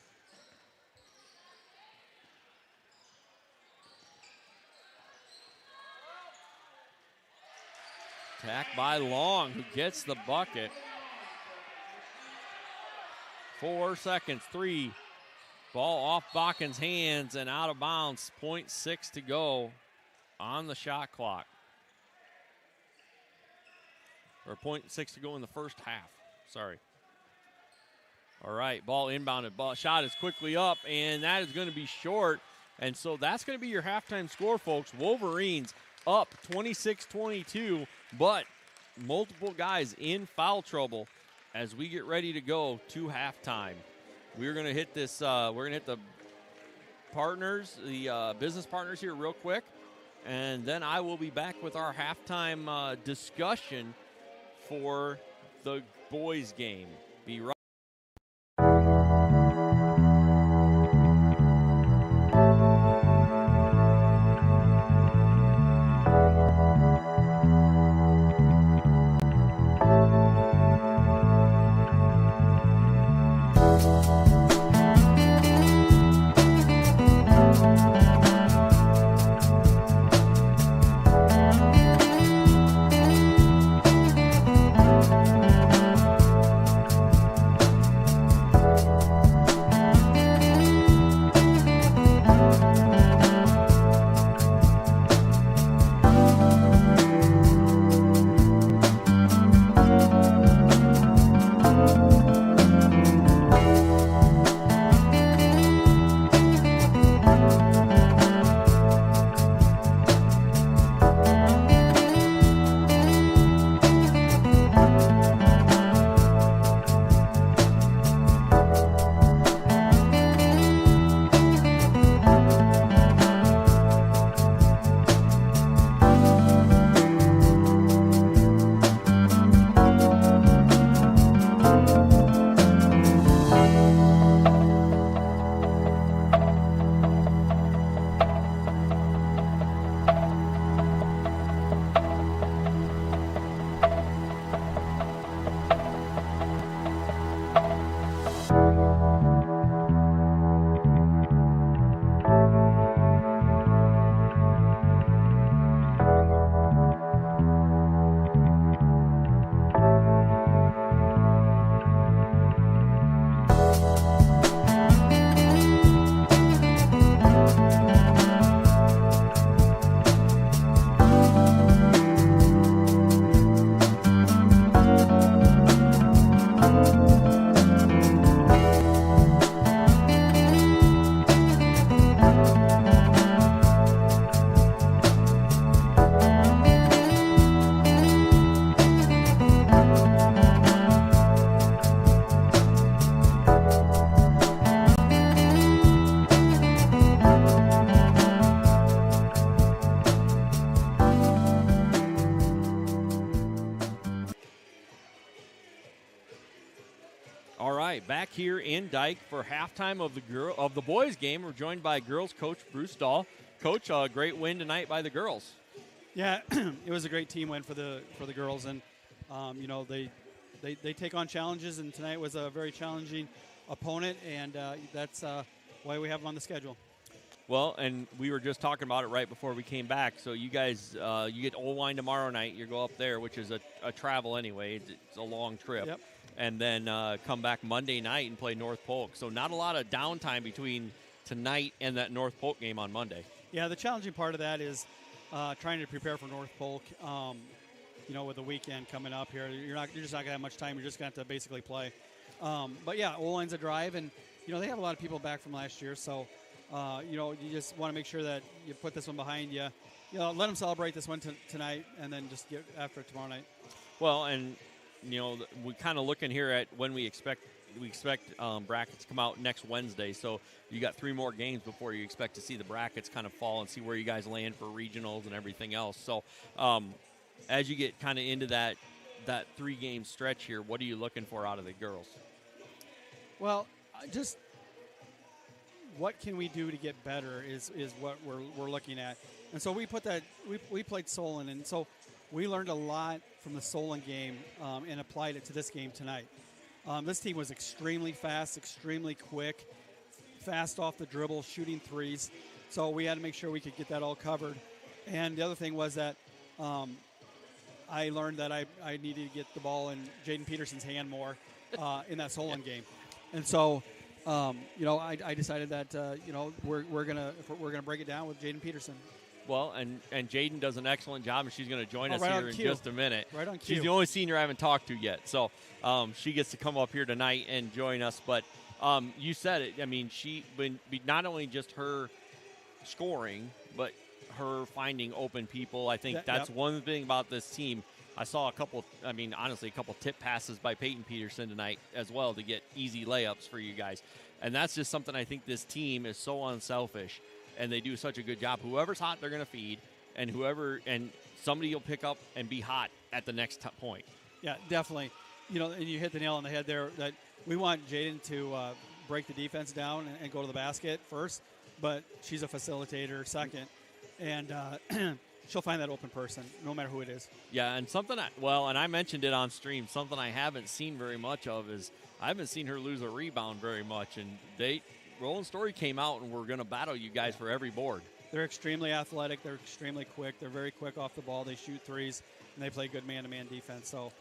Attack by Long, who gets the bucket. 4 seconds, 3. Ball off Bakken's hands and out of bounds. 0.6 to go on the shot clock. Or 0.6 to go in the first half. Sorry. All right, ball inbounded. Ball shot is quickly up, and that is going to be short. And so that's going to be your halftime score, folks. Wolverines up 26-22, but multiple guys in foul trouble as we get ready to go to halftime. We're going to hit this. We're going to hit the partners, the business partners here real quick, and then I will be back with our halftime discussion for the boys' game. Be right. back here in Dike for halftime of the boys game. We're joined by girls coach Bruce Dahl. Coach, a great win tonight by the girls. Yeah, it was a great team win for the girls, and they take on challenges, and tonight was a very challenging opponent, and that's why we have them on the schedule. Well, and we were just talking about it right before we came back. So you guys, you get Old tomorrow night. You go up there, which is a travel anyway. It's a long trip. Yep. And then come back Monday night and play North Polk. So not a lot of downtime between tonight and that North Polk game on Monday. Yeah, the challenging part of that is trying to prepare for North Polk. With the weekend coming up here, you're just not gonna have much time. You're just gonna have to basically play. But yeah, Old a drive, and they have a lot of people back from last year, so. You just want to make sure that you put this one behind you. Let them celebrate this one tonight, and then just get after it tomorrow night. Well, and we kind of looking here at when we expect brackets to come out next Wednesday. So you got 3 more games before you expect to see the brackets kind of fall and see where you guys land for regionals and everything else. So as you get kind of into that 3-game stretch here, what are you looking for out of the girls? Well, just. What can we do to get better is what we're looking at. And so we put that we played Solon, and so we learned a lot from the Solon game and applied it to this game tonight. This team was extremely fast, extremely quick, fast off the dribble, shooting threes. So we had to make sure we could get that all covered. And the other thing was that I learned that I needed to get the ball in Jaden Peterson's hand more in that Solon game. And so I decided that we're gonna break it down with Jaden Peterson. Well, and Jaden does an excellent job, and she's going to join us right here in just a minute. Right on cue. She's the only senior I haven't talked to yet, so she gets to come up here tonight and join us. But you said it. I mean, not only just her scoring, but her finding open people. I think that's one thing about this team. I saw a couple tip passes by Peyton Peterson tonight as well to get easy layups for you guys. And that's just something I think this team is so unselfish, and they do such a good job. Whoever's hot, they're going to feed, and somebody will pick up and be hot at the next point. Yeah, definitely. And you hit the nail on the head there that we want Jaden to break the defense down and go to the basket first, but she's a facilitator second. And she'll find that open person, no matter who it is. Yeah, and and I mentioned it on stream, something I haven't seen very much of is I haven't seen her lose a rebound very much. And Roland-Story came out and we're going to battle you guys for every board. They're extremely athletic. They're extremely quick. They're very quick off the ball. They shoot threes, and they play good man-to-man defense. So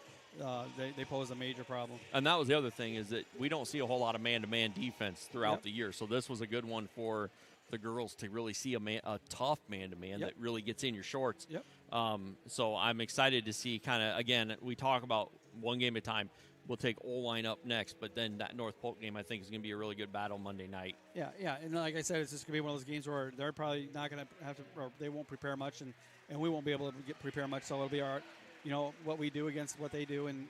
they pose a major problem. And that was the other thing is that we don't see a whole lot of man-to-man defense throughout the year. So this was a good one for the girls to really see a tough man-to-man that really gets in your shorts. Yep. So I'm excited to see again, we talk about one game at a time. We'll take O-line up next, but then that North Polk game I think is going to be a really good battle Monday night. Yeah, and like I said, it's just going to be one of those games where they're probably not going to have to, or they won't prepare much, and we won't be able to prepare much. So it'll be our, what we do against what they do, and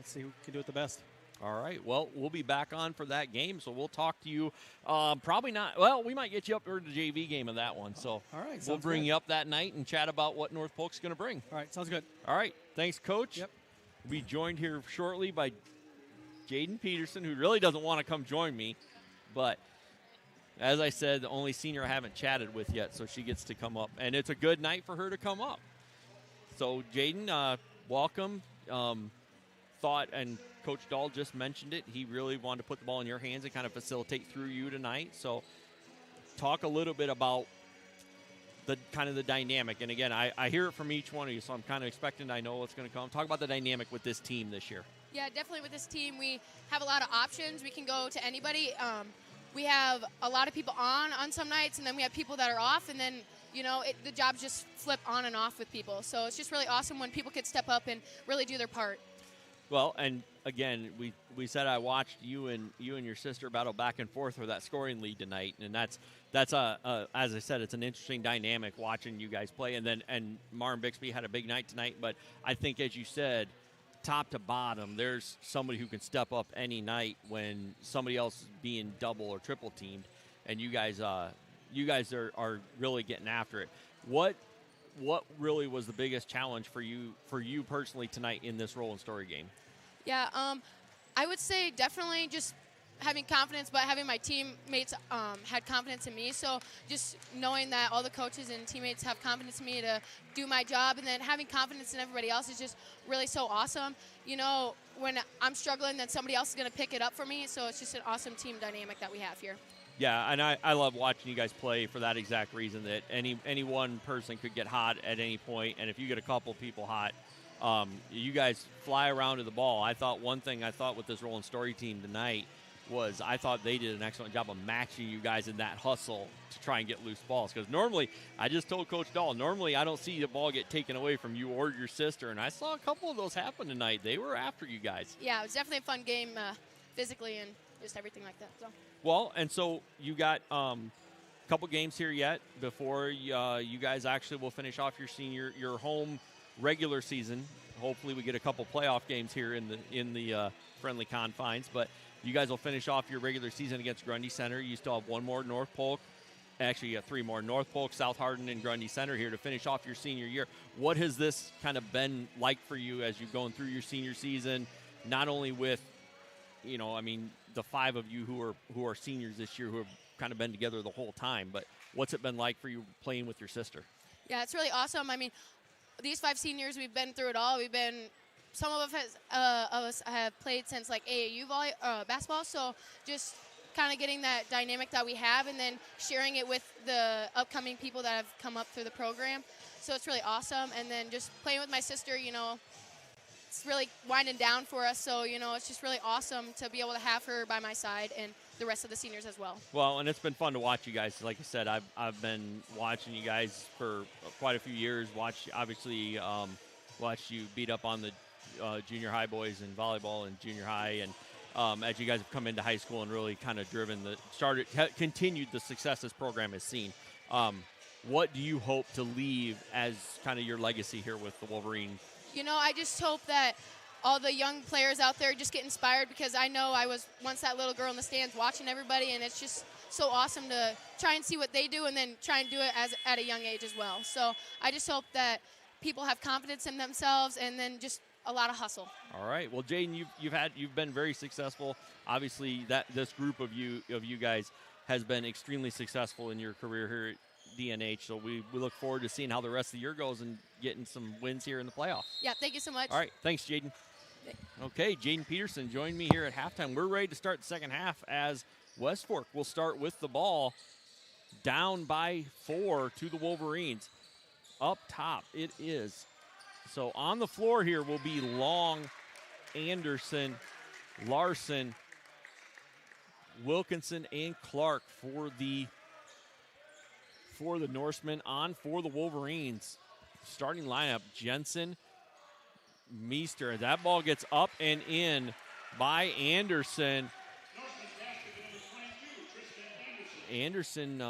see who can do it the best. All right. Well, we'll be back on for that game, so we'll talk to you. Probably not. Well, we might get you up for the JV game of that one. So all right, we'll bring you up that night and chat about what North Polk's going to bring. All right, sounds good. All right. Thanks, Coach. Yep. We'll be joined here shortly by Jaden Peterson, who really doesn't want to come join me, but as I said, the only senior I haven't chatted with yet, so she gets to come up, and it's a good night for her to come up. So, Jaden, welcome. Thought, and Coach Dahl just mentioned it, he really wanted to put the ball in your hands and kind of facilitate through you tonight. So, talk a little bit about the dynamic. And again, I hear it from each one of you, so I'm kind of expecting I know what's going to come. Talk about the dynamic with this team this year. Yeah, definitely with this team, we have a lot of options. We can go to anybody. We have a lot of people on some nights, and then we have people that are off, and then, the jobs just flip on and off with people. So it's just really awesome when people could step up and really do their part. Well, and again, we said I watched you and your sister battle back and forth for that scoring lead tonight, and that's as I said, it's an interesting dynamic watching you guys play. And Maren Bixby had a big night tonight, but I think, as you said, top to bottom, there's somebody who can step up any night when somebody else is being double or triple teamed, and you guys are really getting after it. What really was the biggest challenge for you personally tonight in this Roland-Story game? Yeah, I would say definitely just having confidence, but having my teammates had confidence in me. So just knowing that all the coaches and teammates have confidence in me to do my job, and then having confidence in everybody else is just really so awesome. You know, when I'm struggling, then somebody else is going to pick it up for me. So it's just an awesome team dynamic that we have here. Yeah, and I love watching you guys play for that exact reason, that any one person could get hot at any point, and if you get a couple people hot, you guys fly around to the ball. One thing with this Roland-Story team tonight was I thought they did an excellent job of matching you guys in that hustle to try and get loose balls. Because normally, I just told Coach Dahl, normally I don't see the ball get taken away from you or your sister, and I saw a couple of those happen tonight. They were after you guys. Yeah, it was definitely a fun game physically and just everything like that. So. Well, and so you got a couple games here yet before you guys actually will finish off your home regular season. Hopefully we get a couple playoff games here in the friendly confines, but you guys will finish off your regular season against Grundy Center. You still have one more North Polk. Actually, you have three more: North Polk, South Hardin, and Grundy Center here to finish off your senior year. What has this kind of been like for you as you've gone through your senior season, not only with, the five of you who are seniors this year who have kind of been together the whole time, but what's it been like for you playing with your sister? Yeah, it's really awesome. I mean, these 5 seniors, we've been through it all. Some of us have played since like AAU basketball, so just kind of getting that dynamic that we have and then sharing it with the upcoming people that have come up through the program. So it's really awesome. And then just playing with my sister, it's really winding down for us. So, it's just really awesome to be able to have her by my side and the rest of the seniors as well. Well, and it's been fun to watch you guys. Like I said, I've been watching you guys for quite a few years. Watch you beat up on the junior high boys in volleyball and junior high, and as you guys have come into high school and really kind of continued the success this program has seen. What do you hope to leave as kind of your legacy here with the Wolverines? I just hope that all the young players out there just get inspired, because I know I was once that little girl in the stands watching everybody, and it's just so awesome to try and see what they do and then try and do it at a young age as well. So I just hope that people have confidence in themselves and then just a lot of hustle. All right. Well, Jaden, you've been very successful. Obviously, this group of you guys has been extremely successful in your career here at DNH. So we look forward to seeing how the rest of the year goes and getting some wins here in the playoffs. Yeah, thank you so much. All right. Thanks, Jaden. Okay, Jaden Peterson joined me here at halftime. We're ready to start the second half as West Fork will start with the ball down by 4 to the Wolverines. Up top, it is. So on the floor here will be Long, Anderson, Larson, Wilkinson, and Clark for the Norsemen. On for the Wolverines. Starting lineup: Jensen, Meester. That ball gets up and in by Anderson. Anderson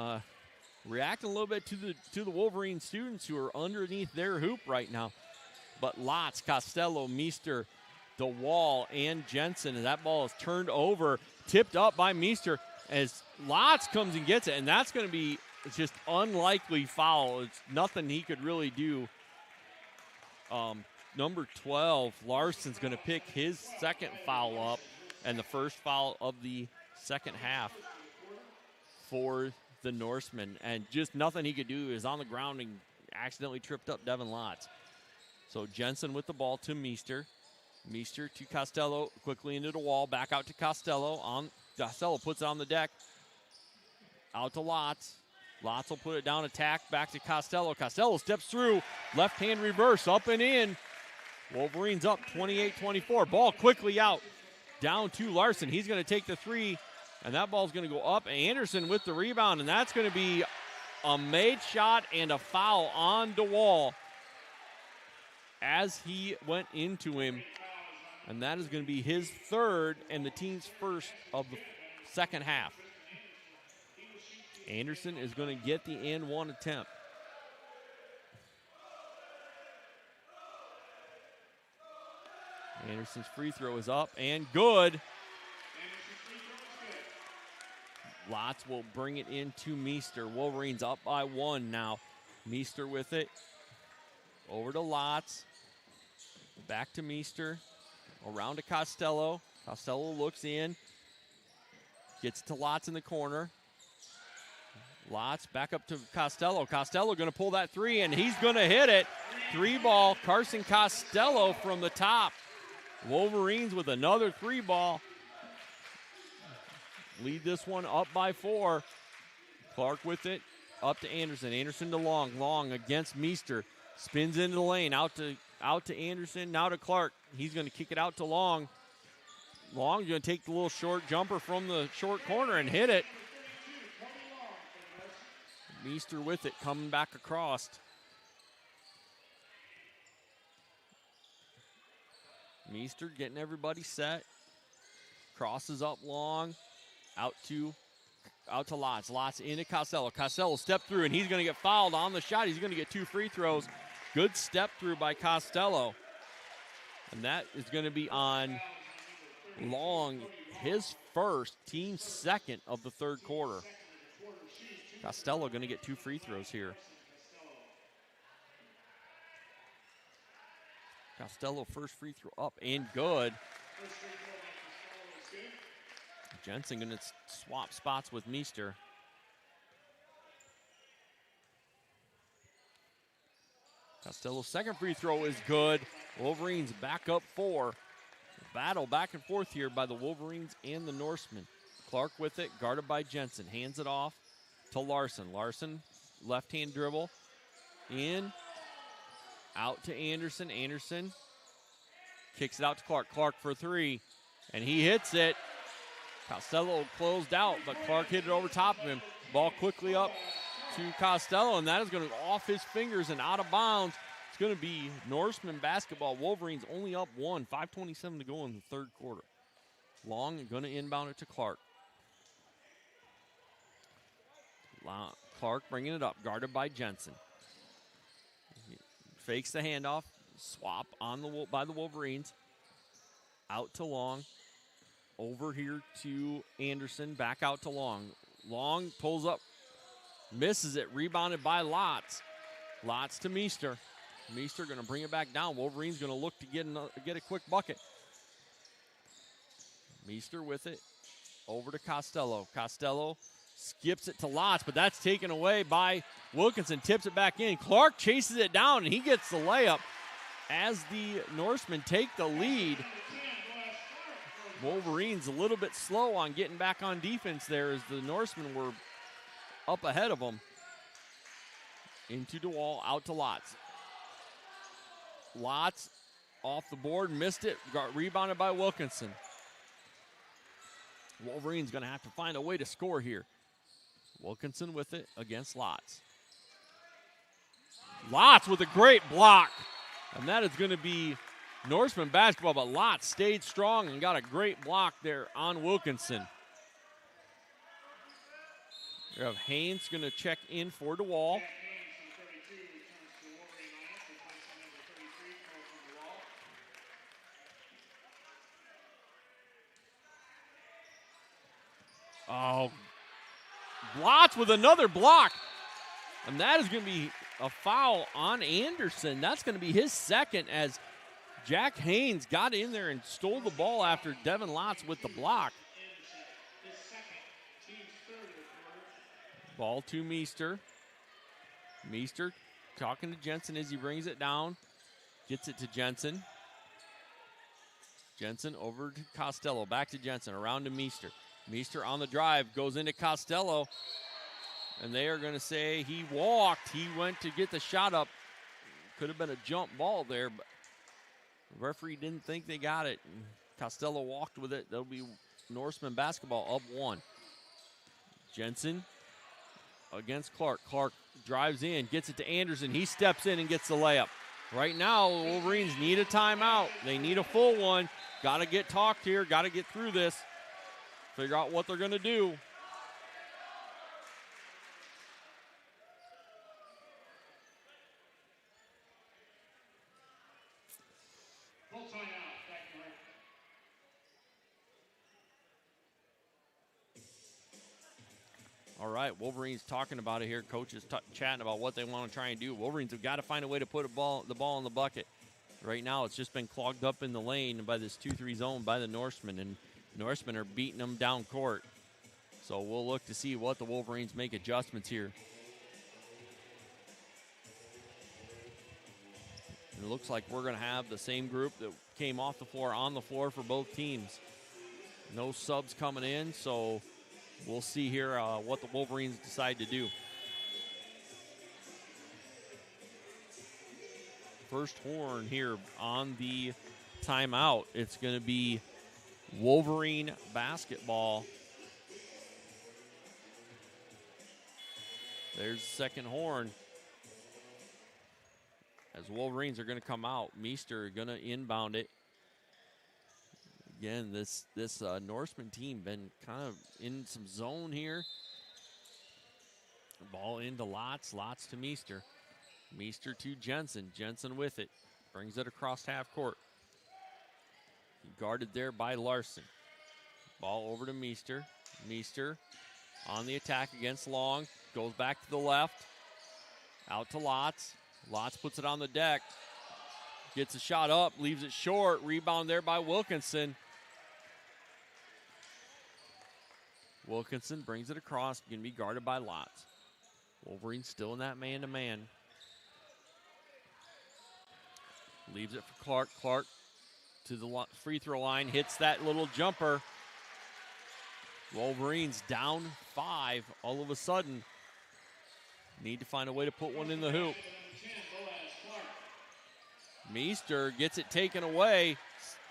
reacting a little bit to the Wolverine students who are underneath their hoop right now. But Lotz, Costello, Meester, DeWall, and Jensen. And that ball is turned over, tipped up by Meester as Lotz comes and gets it. And that's going to be just unlikely foul. It's nothing he could really do. Number 12, Larson's going to pick his second foul up and the first foul of the second half for the Norsemen. And just nothing he could do. Is on the ground and accidentally tripped up Devin Lotz. So Jensen with the ball to Meester. Meester to Costello, quickly into the wall, back out to Costello. Costello puts it on the deck. Out to Lotz. Lotz will put it down, attack, back to Costello. Costello steps through, left hand reverse, up and in. Wolverines up 28-24. Ball quickly out, down to Larson. He's going to take the three, and that ball's going to go up. Anderson with the rebound, and that's going to be a made shot and a foul on DeWall as he went into him. And that is going to be his third and the team's first of the second half. Anderson is going to get the and one attempt. Anderson's free throw is up and good. Lotz will bring it into Meester. Wolverines up by 1 now. Meester with it. Over to Lotz. Back to Meester. Around to Costello. Costello looks in. Gets to Lotz in the corner. Lotz back up to Costello. Costello going to pull that three, and he's going to hit it. 3-ball, Carson Costello from the top. Wolverines with another 3-ball. Lead this one up by 4. Clark with it, up to Anderson. Anderson to Long. Long against Meester. Spins into the lane, out to Anderson, now to Clark. He's going to kick it out to Long. Long going to take the little short jumper from the short corner and hit it. Meester with it, coming back across. Meester getting everybody set. Crosses up Long, out to Lotz. Lotz into Costello. Costello step through, and he's going to get fouled on the shot. He's going to get 2 free throws. Good step through by Costello. And that is going to be on Long, his first, team second of the third quarter. Costello going to get 2 free throws here. Costello first free throw up and good. Jensen going to swap spots with Meester. Costello's second free throw is good. Wolverines back up 4. Battle back and forth here by the Wolverines and the Norsemen. Clark with it, guarded by Jensen. Hands it off to Larson. Larson, left-hand dribble. In. Out to Anderson. Anderson kicks it out to Clark. Clark for 3. And he hits it. Costello closed out, but Clark hit it over top of him. Ball quickly up to Costello, and that is going to go off his fingers and out of bounds. It's going to be Norseman basketball. Wolverines only up 1. 5:27 to go in the third quarter. Long going to inbound it to Clark. Clark bringing it up, guarded by Jensen. He fakes the handoff, swap on by the Wolverines. Out to Long. Over here to Anderson, back out to Long. Long pulls up, misses it, rebounded by Lotz. Lotz to Meester. Meester going to bring it back down. Wolverines going to look to get a quick bucket. Meester with it, over to Costello. Costello skips it to Lotz, but that's taken away by Wilkinson. Tips it back in. Clark chases it down, and he gets the layup as the Norsemen take the lead. Wolverines a little bit slow on getting back on defense there as the Norsemen were up ahead of them. Into DeWall, out to Lotz. Lotz off the board, missed it, got rebounded by Wilkinson. Wolverines going to have to find a way to score here. Wilkinson with it against Lotz. Lotz with a great block. And that is going to be Norseman basketball, but Lotz stayed strong and got a great block there on Wilkinson. We have Haynes going to check in for DeWall. Oh, Lotz with another block. And that is going to be a foul on Anderson. That's going to be his second as Jack Haynes got in there and stole the ball after Devin Lotz with the block. Ball to Meester. Meester talking to Jensen as he brings it down. Gets it to Jensen. Jensen over to Costello. Back to Jensen. Around to Meester. Meester on the drive. Goes into Costello. And they are going to say he walked. He went to get the shot up. Could have been a jump ball there, but the referee didn't think they got it. And Costello walked with it. That'll be Norseman basketball up 1. Jensen against Clark. Clark drives in, gets it to Anderson. He steps in and gets the layup. Right now, the Wolverines need a timeout. They need a full one. Got to get talked here. Got to get through this. Figure out what they're going to do. All right, Wolverines talking about it here. Coaches chatting about what they want to try and do. Wolverines have got to find a way to put the ball in the bucket. Right now, it's just been clogged up in the lane by this 2-3 zone by the Norsemen, and Norsemen are beating them down court. So we'll look to see what the Wolverines make adjustments here. It looks like we're going to have the same group that came off the floor on the floor for both teams. No subs coming in, so we'll see here what the Wolverines decide to do. First horn here on the timeout. It's going to be Wolverine basketball. There's the second horn. As Wolverines are going to come out, Meester going to inbound it. Again, this Norseman team been kind of in some zone here. Ball into Lotz. Lotz to Meester. Meester to Jensen. Jensen with it. Brings it across half court. Guarded there by Larson. Ball over to Meester. Meester on the attack against Long. Goes back to the left. Out to Lotz. Lotz puts it on the deck. Gets a shot up. Leaves it short. Rebound there by Wilkinson. Wilkinson brings it across. Going to be guarded by Lotz. Wolverine still in that man-to-man. Leaves it for Clark. Clark to the free throw line. Hits that little jumper. Wolverines down 5 all of a sudden. Need to find a way to put one in the hoop. Meester gets it taken away.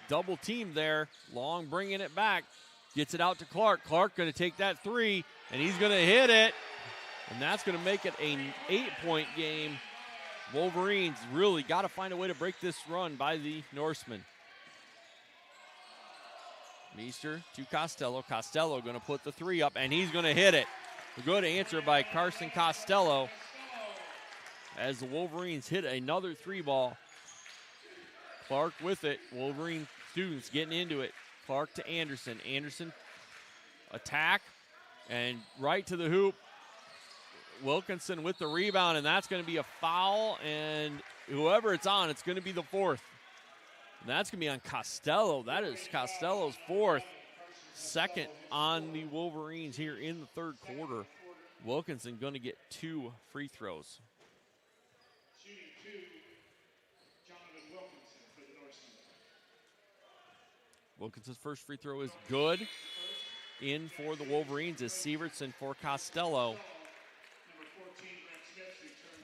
Double team there. Long bringing it back. Gets it out to Clark. Clark going to take that 3, and he's going to hit it. And that's going to make it an 8-point game. Wolverines really got to find a way to break this run by the Norsemen. Meester to Costello. Costello going to put the 3 up, and he's going to hit it. A good answer by Carson Costello as the Wolverines hit another 3-ball. Clark with it. Wolverine students getting into it. Clark to Anderson. Anderson attack and right to the hoop. Wilkinson with the rebound, and that's going to be a foul, and whoever it's on, it's going to be the 4th. And that's going to be on Costello. That is Costello's 4th. Second on the Wolverines here in the third quarter. Wilkinson going to get 2 free throws. Shooting 2, Jonathan Wilkinson for the Norsemen. Wilkinson's first free throw is good. In for the Wolverines is Sievertson for Costello.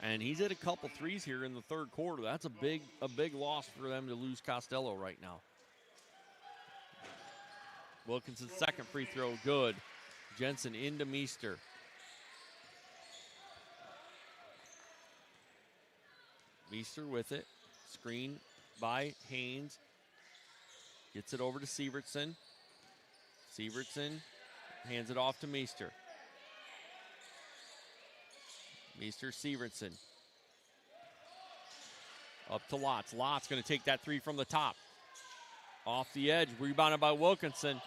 And he's hit a couple threes here in the third quarter. That's a big loss for them to lose Costello right now. Wilkinson's second free throw, good. Jensen into Meester. Meester with it. Screen by Haynes. Gets it over to Sievertson. Sievertson hands it off to Meester. Meester, Sievertson. Up to Lotz. Lotz going to take that 3 from the top. Off the edge, rebounded by Wilkinson.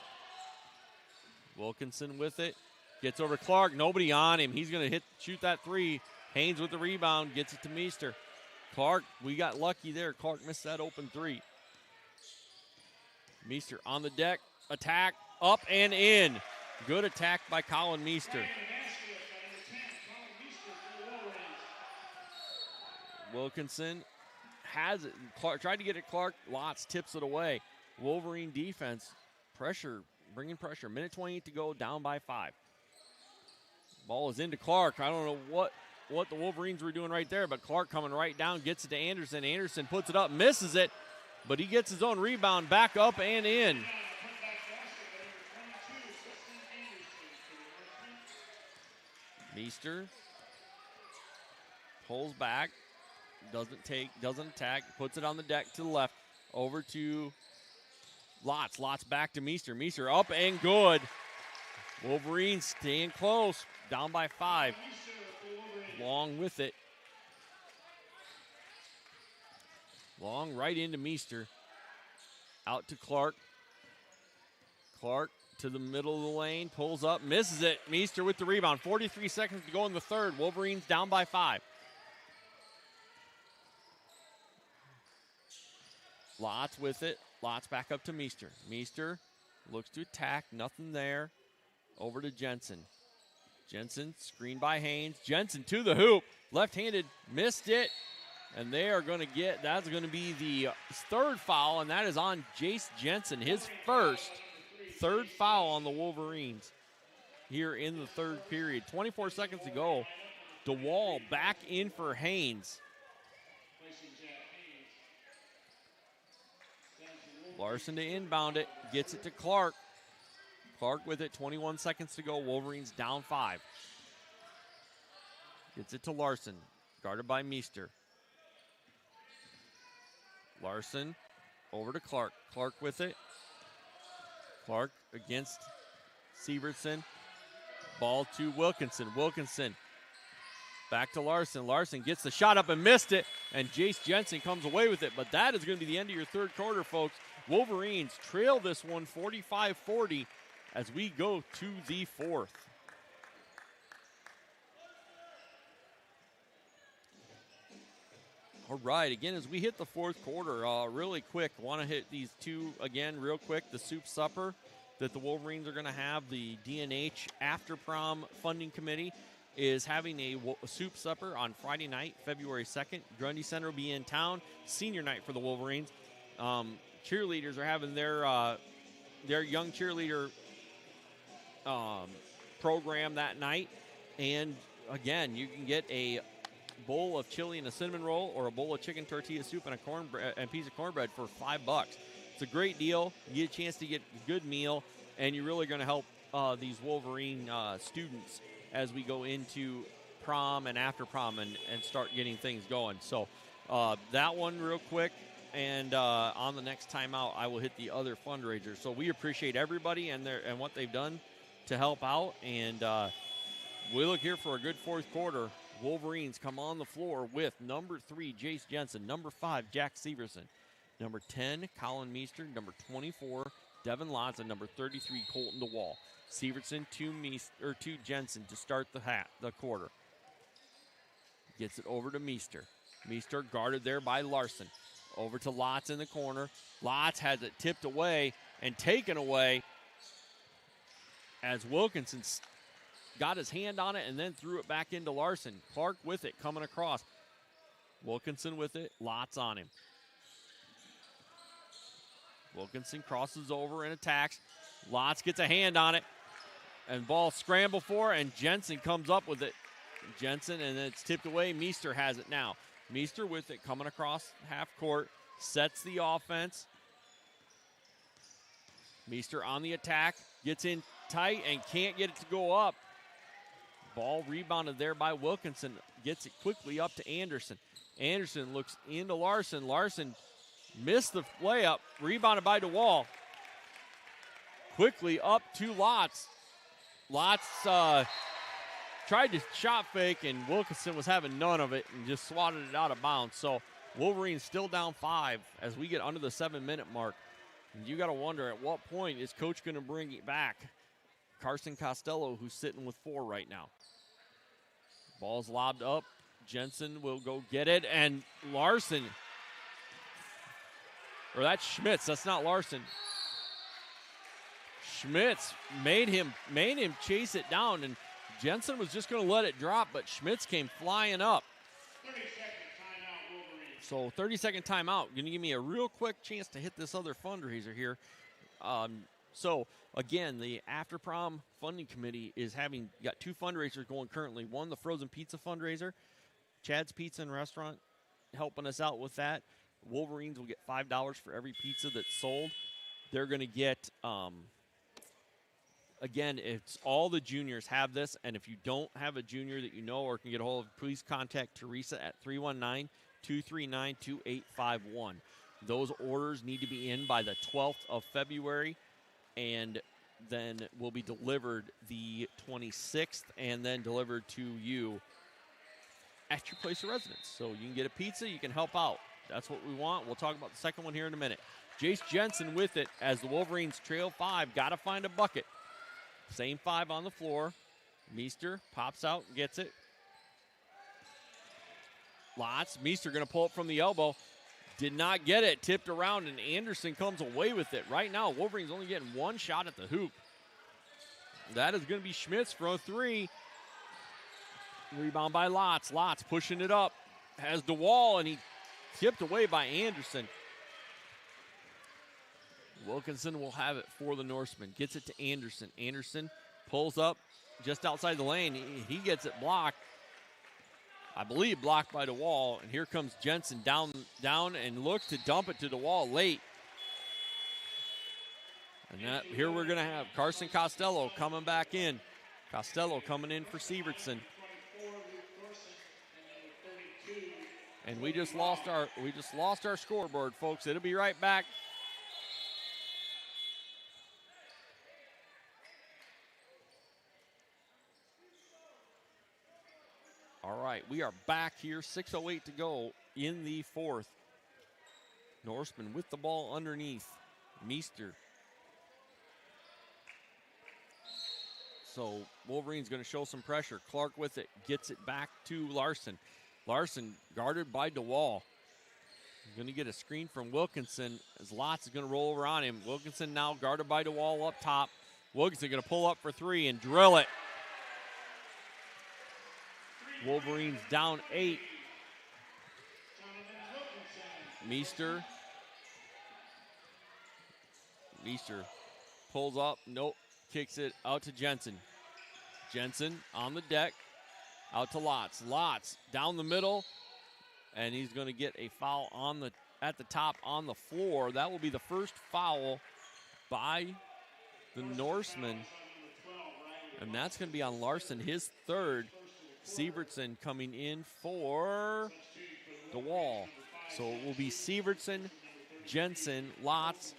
Wilkinson with it. Gets over Clark. Nobody on him. He's going to shoot that 3. Haynes with the rebound. Gets it to Meester. Clark, we got lucky there. Clark missed that open 3. Meester on the deck. Attack. Up and in. Good attack by Colin Meester. Wilkinson has it. Clark tried to get it. Clark. Lotz tips it away. Wolverine defense. Pressure. Bringing pressure. Minute 28 to go. Down by 5. Ball is into Clark. I don't know what the Wolverines were doing right there, but Clark coming right down. Gets it to Anderson. Anderson puts it up. Misses it. But he gets his own rebound. Back up and in. Meester pulls back. Doesn't attack, puts it on the deck to the left, over to Lotz. Lotz back to Meester. Meester up and good. Wolverines staying close, down by 5. Long with it. Long right into Meester. Out to Clark. Clark to the middle of the lane, pulls up, misses it. Meester with the rebound. 43 seconds to go in the third. Wolverines down by 5. Lotz with it. Lotz back up to Meester. Meester looks to attack. Nothing there. Over to Jensen. Jensen screened by Haynes. Jensen to the hoop. Left-handed, missed it. And they are going to get, that's going to be the third foul, and that is on Jace Jensen, his third foul on the Wolverines here in the third period. 24 seconds to go. DeWall back in for Haynes. Larson to inbound it, gets it to Clark. Clark with it, 21 seconds to go. Wolverines down 5. Gets it to Larson, guarded by Meester. Larson over to Clark. Clark with it. Clark against Severson. Ball to Wilkinson. Wilkinson back to Larson. Larson gets the shot up and missed it, and Jace Jensen comes away with it. But that is going to be the end of your third quarter, folks. Wolverines trail this one 45-40 as we go to the fourth. All right, again, as we hit the fourth quarter, really quick, want to hit these two again real quick. The soup supper that the Wolverines are going to have, the D&H After Prom Funding Committee is having a soup supper on Friday night, February 2nd. Grundy Center will be in town. Senior night for the Wolverines. Cheerleaders are having their young cheerleader program that night. And, again, you can get a bowl of chili and a cinnamon roll or a bowl of chicken tortilla soup and a piece of cornbread for $5. It's a great deal. You get a chance to get a good meal, and you're really going to help these Wolverine students as we go into prom and after prom and start getting things going. So that one real quick, and on the next timeout, I will hit the other fundraiser. So we appreciate everybody and what they've done to help out, and we look here for a good fourth quarter. Wolverines come on the floor with number 3, Jace Jensen, number 5, Jack Severson, number 10, Colin Meester, number 24, Devin Lodge, and number 33, Colton DeWall. Severson to Jensen to start the quarter. Gets it over to Meester. Meester guarded there by Larson. Over to Lotz in the corner. Lotz has it tipped away and taken away as Wilkinson got his hand on it and then threw it back into Larson. Clark with it, coming across. Wilkinson with it, Lotz on him. Wilkinson crosses over and attacks. Lotz gets a hand on it. And ball scramble for, and Jensen comes up with it. Jensen, and it's tipped away. Meester has it now. Meester with it, coming across half court. Sets the offense. Meester on the attack. Gets in tight and can't get it to go up. Ball rebounded there by Wilkinson. Gets it quickly up to Anderson. Anderson looks into Larson. Larson missed the layup. Rebounded by DeWall. Quickly up to Lotz. Lotz tried to shot fake, and Wilkinson was having none of it and just swatted it out of bounds. So Wolverines still down 5 as we get under the 7-minute mark. And you got to wonder, at what point is Coach going to bring it back? Carson Costello, who's sitting with 4 right now. Ball's lobbed up. Jensen will go get it, and Larson, or that's Schmitz. That's not Larson. Schmitz made him chase it down, and Jensen was just going to let it drop, but Schmitz came flying up. 30-second timeout. Going to give me a real quick chance to hit this other fundraiser here. So, again, the After Prom Funding Committee is got 2 fundraisers going currently. One, the frozen pizza fundraiser. Chad's Pizza and Restaurant helping us out with that. Wolverines will get $5 for every pizza that's sold. They're going to get, again, it's all the juniors have this, and if you don't have a junior that you know or can get a hold of, please contact Teresa at 319-239-2851. Those orders need to be in by the 12th of February, and then will be delivered the 26th and then delivered to you at your place of residence. So you can get a pizza, you can help out. That's what we want. We'll talk about the second one here in a minute. Jace Jensen with it as the Wolverines trail 5. Got to find a bucket. Same 5 on the floor. Meester pops out and gets it. Lotz. Meester going to pull it from the elbow. Did not get it. Tipped around, and Anderson comes away with it. Right now, Wolverines only getting 1 shot at the hoop. That is going to be Schmitz for a 3. Rebound by Lotz. Lotz pushing it up. Has DeWall, and he tipped away by Anderson. Wilkinson will have it for the Norseman. Gets it to Anderson. Anderson pulls up just outside the lane. He gets it blocked. I believe blocked by DeWall. And here comes Jensen down and looks to dump it to DeWall late. And here we're going to have Carson Costello coming back in. Costello coming in for Sievertson. And we just lost our scoreboard, folks. It'll be right back. All right, we are back here. 6:08 to go in the 4th. Norseman with the ball underneath. Meester. So Wolverine's going to show some pressure. Clark with it, gets it back to Larson. Larson guarded by DeWall. He's going to get a screen from Wilkinson as Lotz is going to roll over on him. Wilkinson now guarded by DeWall up top. Wilkinson going to pull up for 3 and drill it. Wolverines down 8. Meester pulls up. Nope. Kicks it out to Jensen. Jensen on the deck. Out to Lotz. Lotz down the middle. And he's going to get a foul at the top on the floor. That will be the first foul by the Norseman. And that's going to be on Larson, his 3rd. Sievertson coming in for DeWall. So it will be Sievertson, Jensen, Lotz,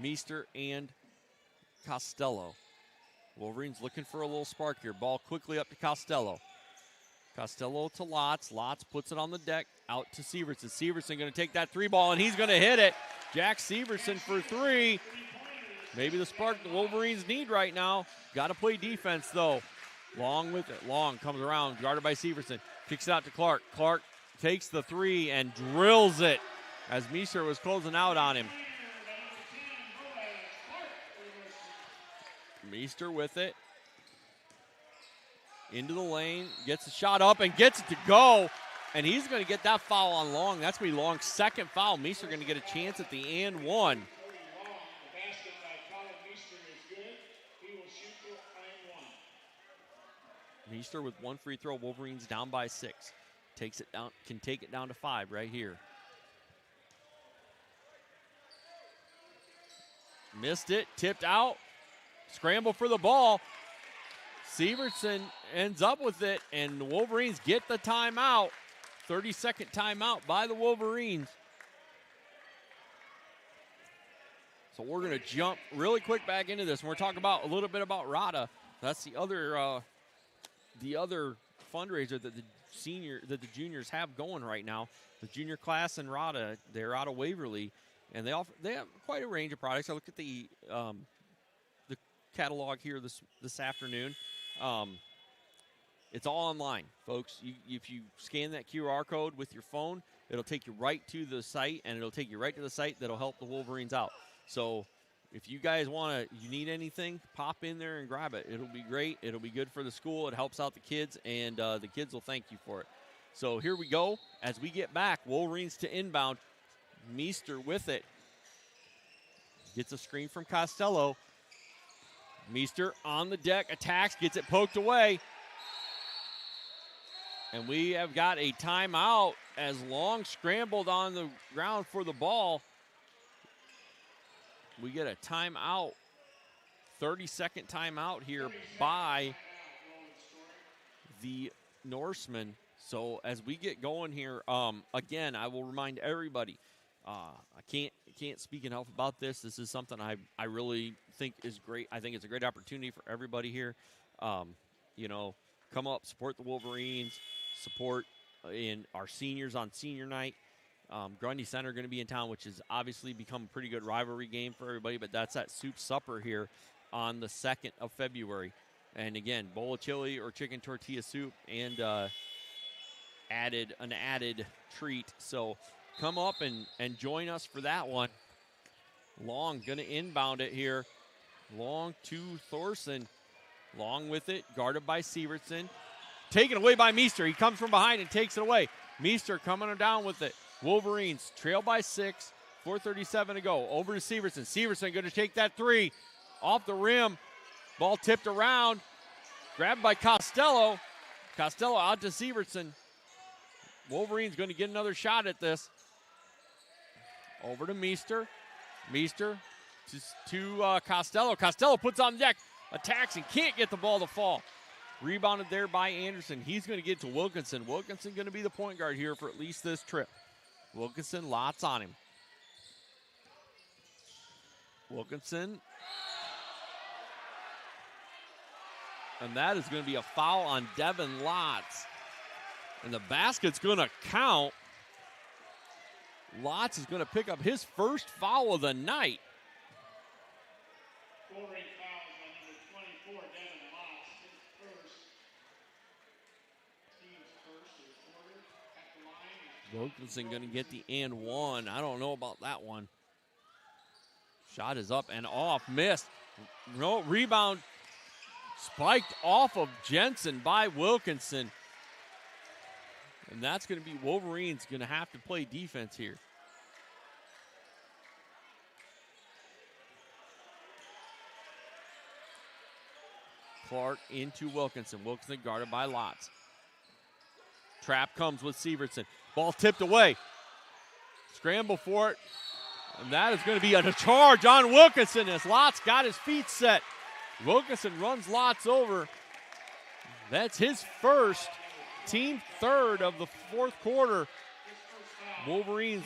Meester, and Costello. Wolverines looking for a little spark here. Ball quickly up to Costello. Costello to Lotz. Lotz puts it on the deck. Out to Sievertson. Sievertson going to take that 3 ball, and he's going to hit it. Jack Sievertson for 3. Maybe the spark the Wolverines need right now. Got to play defense, though. Long with it. Long comes around, guarded by Sievertson. Kicks it out to Clark. Clark takes the 3 and drills it as Meester was closing out on him. Meester with it. Into the lane. Gets a shot up and gets it to go. And he's going to get that foul on Long. That's going to be Long's 2nd foul. Meester going to get a chance at the and 1. Meester with 1 free throw. Wolverines down by 6. Takes it down, can take it down to 5 right here. Missed it, tipped out. Scramble for the ball. Sievertson ends up with it, and the Wolverines get the timeout. 30-second timeout by the Wolverines. So we're going to jump really quick back into this. And we're talking about a little bit about RADA. That's the other fundraiser that the juniors have going right now. The junior class in RADA, they're out of Waverly, and they have quite a range of products. I looked at the catalog here this afternoon. It's all online, folks. If you scan that QR code with your phone, it'll take you right to the site, and it'll take you right to the site that'll help the Wolverines out. So if you guys you need anything, pop in there and grab it. It'll be great. It'll be good for the school. It helps out the kids, and the kids will thank you for it. So here we go. As we get back, Wolverines to inbound. Meester with it. Gets a screen from Costello. Meester on the deck, attacks, gets it poked away. And we have got a timeout as Long scrambled on the ground for the ball. We get a timeout, 30-second timeout here by the Norsemen. So as we get going here, again, I will remind everybody, I can't speak enough about this. This is something I really think is great. I think it's a great opportunity for everybody here. Come up, support the Wolverines, support in our seniors on senior night. Grundy Center going to be in town, which has obviously become a pretty good rivalry game for everybody, but that's at Soup Supper here on the 2nd of February. And again, bowl of chili or chicken tortilla soup and an added treat. So come up and join us for that one. Long going to inbound it here. Long to Thorson. Long with it, guarded by Sievertson. Taken away by Meester. He comes from behind and takes it away. Meester coming down with it. Wolverines trail by 6, 4:37 to go. Over to Sievertson. Sievertson going to take that three. Off the rim. Ball tipped around. Grabbed by Costello. Costello out to Sievertson. Wolverines going to get another shot at this. Over to Meester. Meester to Costello. Costello puts on deck. Attacks and can't get the ball to fall. Rebounded there by Anderson. He's going to get to Wilkinson. Wilkinson going to be the point guard here for at least this trip. Wilkinson, lots on him. Wilkinson. And that is going to be a foul on Devin Lotz. And the basket's going to count. Lotz is going to pick up his first foul of the night. Scoring fouls on number 24, Devin Lotz, his first. Team's first of the quarter at the line. Wilkinson going to get the and one. I don't know about that one. Shot is up and off. Missed. No rebound. Spiked off of Jensen by Wilkinson. And that's going to be Wolverines going to have to play defense here. Clark into Wilkinson. Wilkinson guarded by Lotz. Trap comes with Sievertson. Ball tipped away. Scramble for it. And that is going to be a charge on Wilkinson as Lotz got his feet set. Wilkinson runs Lotz over. That's his first, team third of the fourth quarter. Wolverines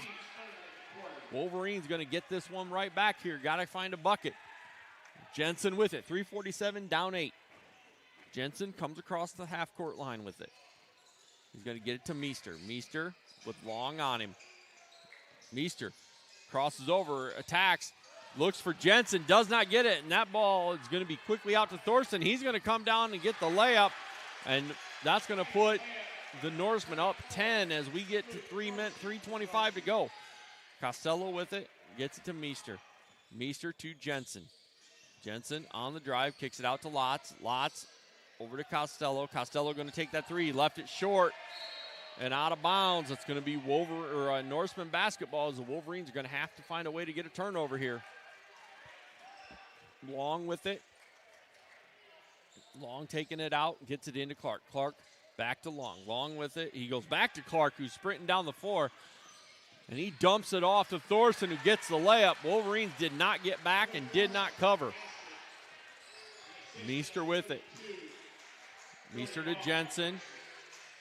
going to get this one right back here. Got to find a bucket. Jensen with it. 3:47 down 8. Jensen comes across the half-court line with it. He's going to get it to Meester. Meester with Long on him. Meester crosses over, attacks, looks for Jensen, does not get it, and that ball is going to be quickly out to Thorson. He's going to come down and get the layup, and that's going to put the Norsemen up 10 as we get to 3:25 to go. Costello with it, gets it to Meester. Meester to Jensen. Jensen on the drive, kicks it out to Lotz. Lotz over to Costello. Costello going to take that three, left it short and out of bounds. It's going to be Norseman basketball as the Wolverines are going to have to find a way to get a turnover here. Long with it. Long taking it out, gets it into Clark. Clark back to Long. Long with it. He goes back to Clark, who's sprinting down the floor. And he dumps it off to Thorson, who gets the layup. Wolverines did not get back and did not cover. Meester with it. Meester to Jensen.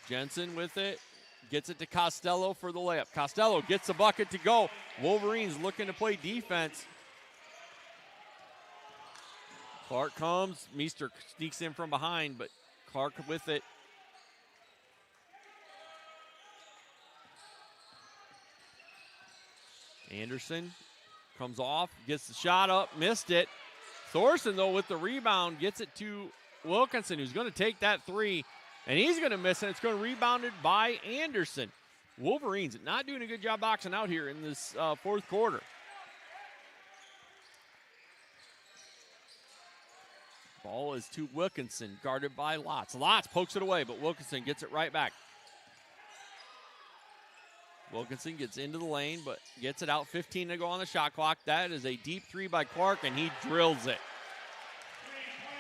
Jensen with it. Gets it to Costello for the layup. Costello gets the bucket to go. Wolverines looking to play defense. Clark comes. Meester sneaks in from behind, but Clark with it. Anderson comes off, gets the shot up, missed it. Thorson, though, with the rebound, gets it to Wilkinson, who's going to take that three, and he's going to miss it. It's going to be rebounded by Anderson. Wolverines not doing a good job boxing out here in this fourth quarter. Ball is to Wilkinson, guarded by Lotz. Lotz pokes it away, but Wilkinson gets it right back. Wilkinson gets into the lane, but gets it out. 15 to go on the shot clock. That is a deep three by Clark, and he drills it.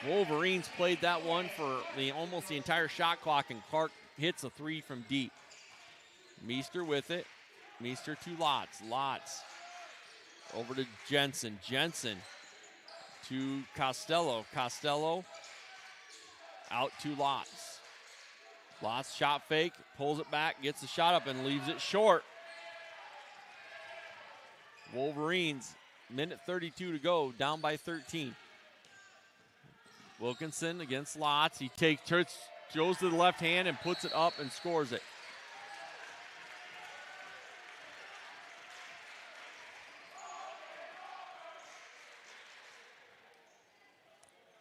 Wolverines played that one for almost the entire shot clock, and Clark hits a three from deep. Meester with it. Meester to Lotz. Lotz over to Jensen. Jensen to Costello. Costello out to Lotz. Lotz shot fake, pulls it back, gets the shot up, and leaves it short. Wolverines, minute 32 to go, down by 13. Wilkinson against Lotz. He goes to the left hand and puts it up and scores it.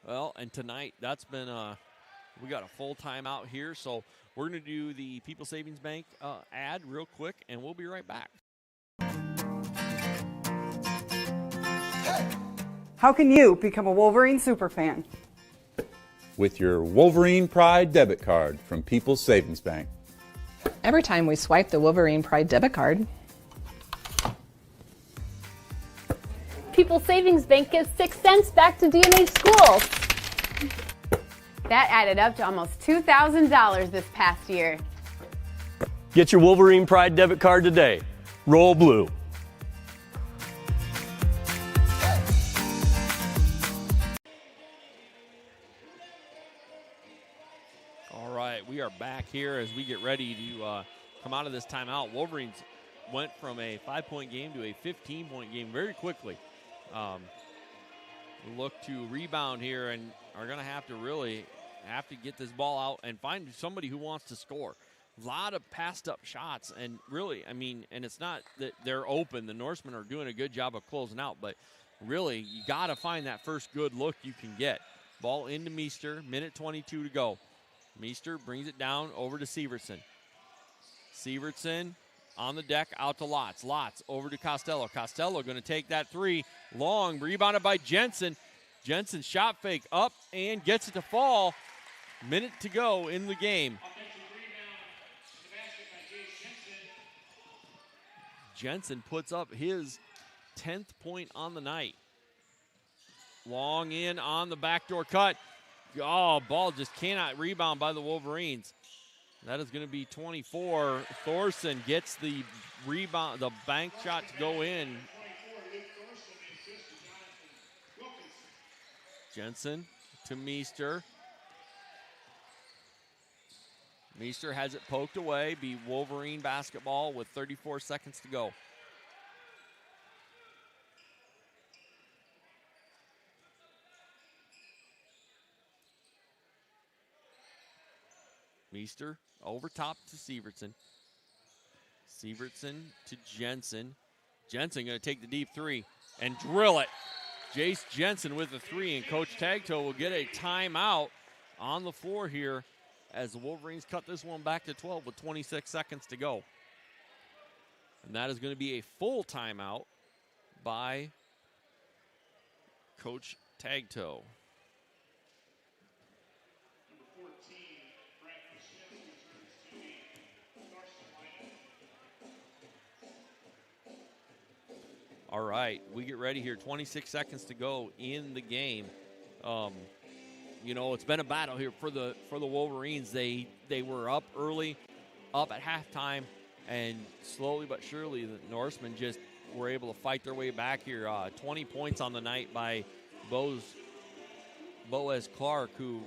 Well, and tonight, that's been we got a full timeout here, so we're going to do the People Savings Bank ad real quick, and we'll be right back. How can you become a Wolverine superfan? with your Wolverine Pride debit card from People's Savings Bank. Every time we swipe the Wolverine Pride debit card, People's Savings Bank gives 6 cents back to D&H schools. That added up to almost $2,000 this past year. Get your Wolverine Pride debit card today. Roll blue. All right, we are back here as we get ready to come out of this timeout. Wolverines went from a 5-point game to a 15-point game very quickly. Look to rebound here and are going to have to get this ball out and find somebody who wants to score. A lot of passed up shots, and really, I mean, and it's not that they're open. The Norsemen are doing a good job of closing out, but really, you got to find that first good look you can get. Ball into Meester, minute 22 to go. Meester brings it down over to Sievertson. Sievertson on the deck, out to Lotz. Lotz over to Costello. Costello going to take that three. Long, rebounded by Jensen. Jensen shot fake up and gets it to fall. Minute to go in the game. Jensen puts up his 10th point on the night. Long in on the backdoor cut. Oh, ball just cannot rebound by the Wolverines. That is going to be 24. Thorson gets the rebound, the bank shot to go in. Jensen to Meester. Meester has it poked away. Be Wolverine basketball with 34 seconds to go. Meester over top to Sievertson. Sievertson to Jensen. Jensen going to take the deep three and drill it. Jace Jensen with the three, and Coach Tagtoe will get a timeout on the floor here as the Wolverines cut this one back to 12 with 26 seconds to go. And that is going to be a full timeout by Coach Tagtoe. All right, we get ready here. 26 seconds to go in the game. You know, it's been a battle here for the Wolverines. They were up early, up at halftime, and slowly but surely the Norsemen just were able to fight their way back here. 20 points on the night by Boaz Clark, who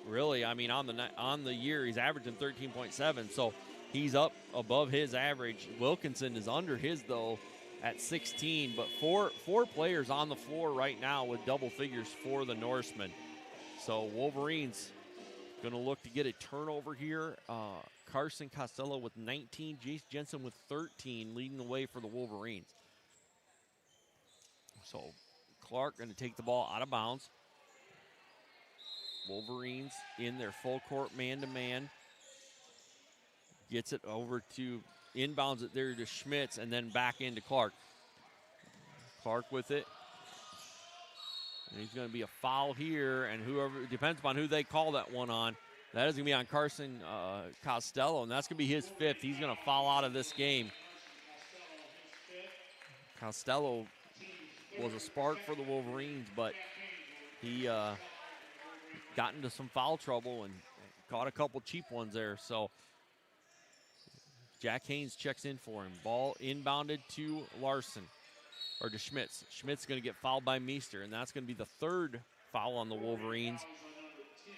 really, I mean, on the year he's averaging 13.7, so he's up above his average. Wilkinson is under his though, at 16, but four players on the floor right now with double figures for the Norsemen. So Wolverines going to look to get a turnover here. Carson Costello with 19, Jace Jensen with 13, leading the way for the Wolverines. So Clark going to take the ball out of bounds. Wolverines in their full court man-to-man. Gets it over to inbounds it there to Schmitz and then back into Clark. Clark with it. And he's going to be a foul here, and whoever, depends upon who they call that one on. That is going to be on Carson Costello, and that's going to be his 5th. He's going to foul out of this game. Costello was a spark for the Wolverines, but he got into some foul trouble and caught a couple cheap ones there. So Jack Haynes checks in for him. Ball inbounded to Larson, or to Schmitz. Schmitz going to get fouled by Meester, and that's going to be the 3rd foul on the Wolverines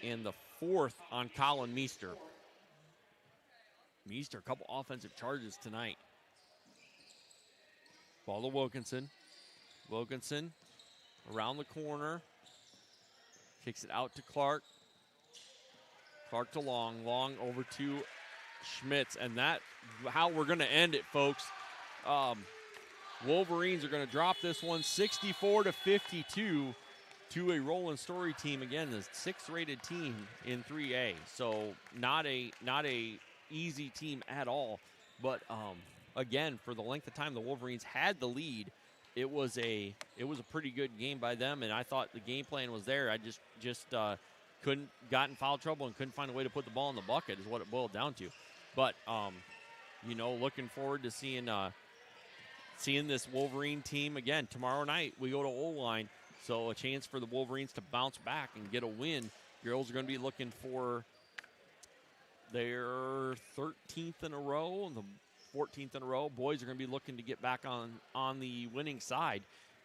and the 4th on Colin Meester. Meester, a couple offensive charges tonight. Ball to Wilkinson. Wilkinson around the corner. Kicks it out to Clark. Clark to Long. Long over to Schmitz, and that's how we're going to end it, folks. Wolverines are going to drop this one 64-52 to a Roland-Story team. Again, the 6th rated team in 3A, so not a easy team at all. But again, for the length of time the Wolverines had the lead, it was a pretty good game by them, and I thought the game plan was there. I just got in foul trouble and couldn't find a way to put the ball in the bucket is what it boiled down to. But looking forward to seeing this Wolverine team again tomorrow night. We go to O-Line, so a chance for the Wolverines to bounce back and get a win. Girls are going to be looking for their 13th in a row and the 14th in a row. Boys are going to be looking to get back on the winning side.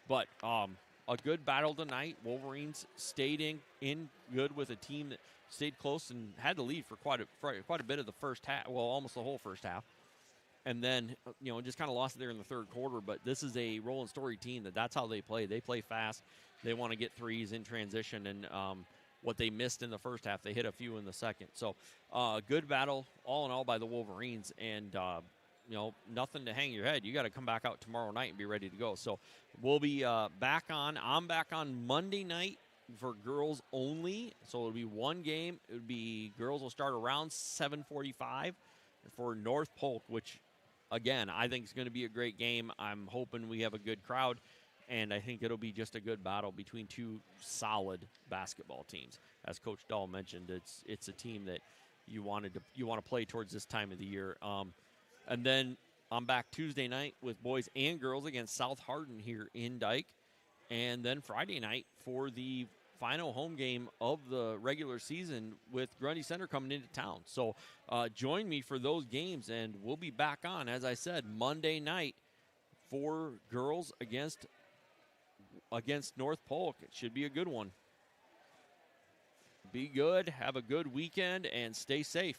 But a good battle tonight. Wolverines stayed in good with a team that stayed close and had the lead for quite a bit of the first half. Well, almost the whole first half. And then, just kind of lost it there in the third quarter. But this is a Roland-Story team that's how they play. They play fast. They want to get threes in transition. And what they missed in the first half, they hit a few in the second. So good battle all in all by the Wolverines. And, nothing to hang your head. You got to come back out tomorrow night and be ready to go. So we'll be back on. I'm back on Monday night for girls only. So it'll be one game. It would be girls will start around 7:45 for North Polk, which, again, I think is going to be a great game. I'm hoping we have a good crowd, and I think it'll be just a good battle between two solid basketball teams. As Coach Dahl mentioned, it's a team that you want to play towards this time of the year. And then I'm back Tuesday night with boys and girls against South Hardin here in Dike. And then Friday night for the final home game of the regular season with Grundy Center coming into town. So join me for those games, and we'll be back on, as I said, Monday night for girls against North Polk. It should be a good one. Be good, have a good weekend, and stay safe.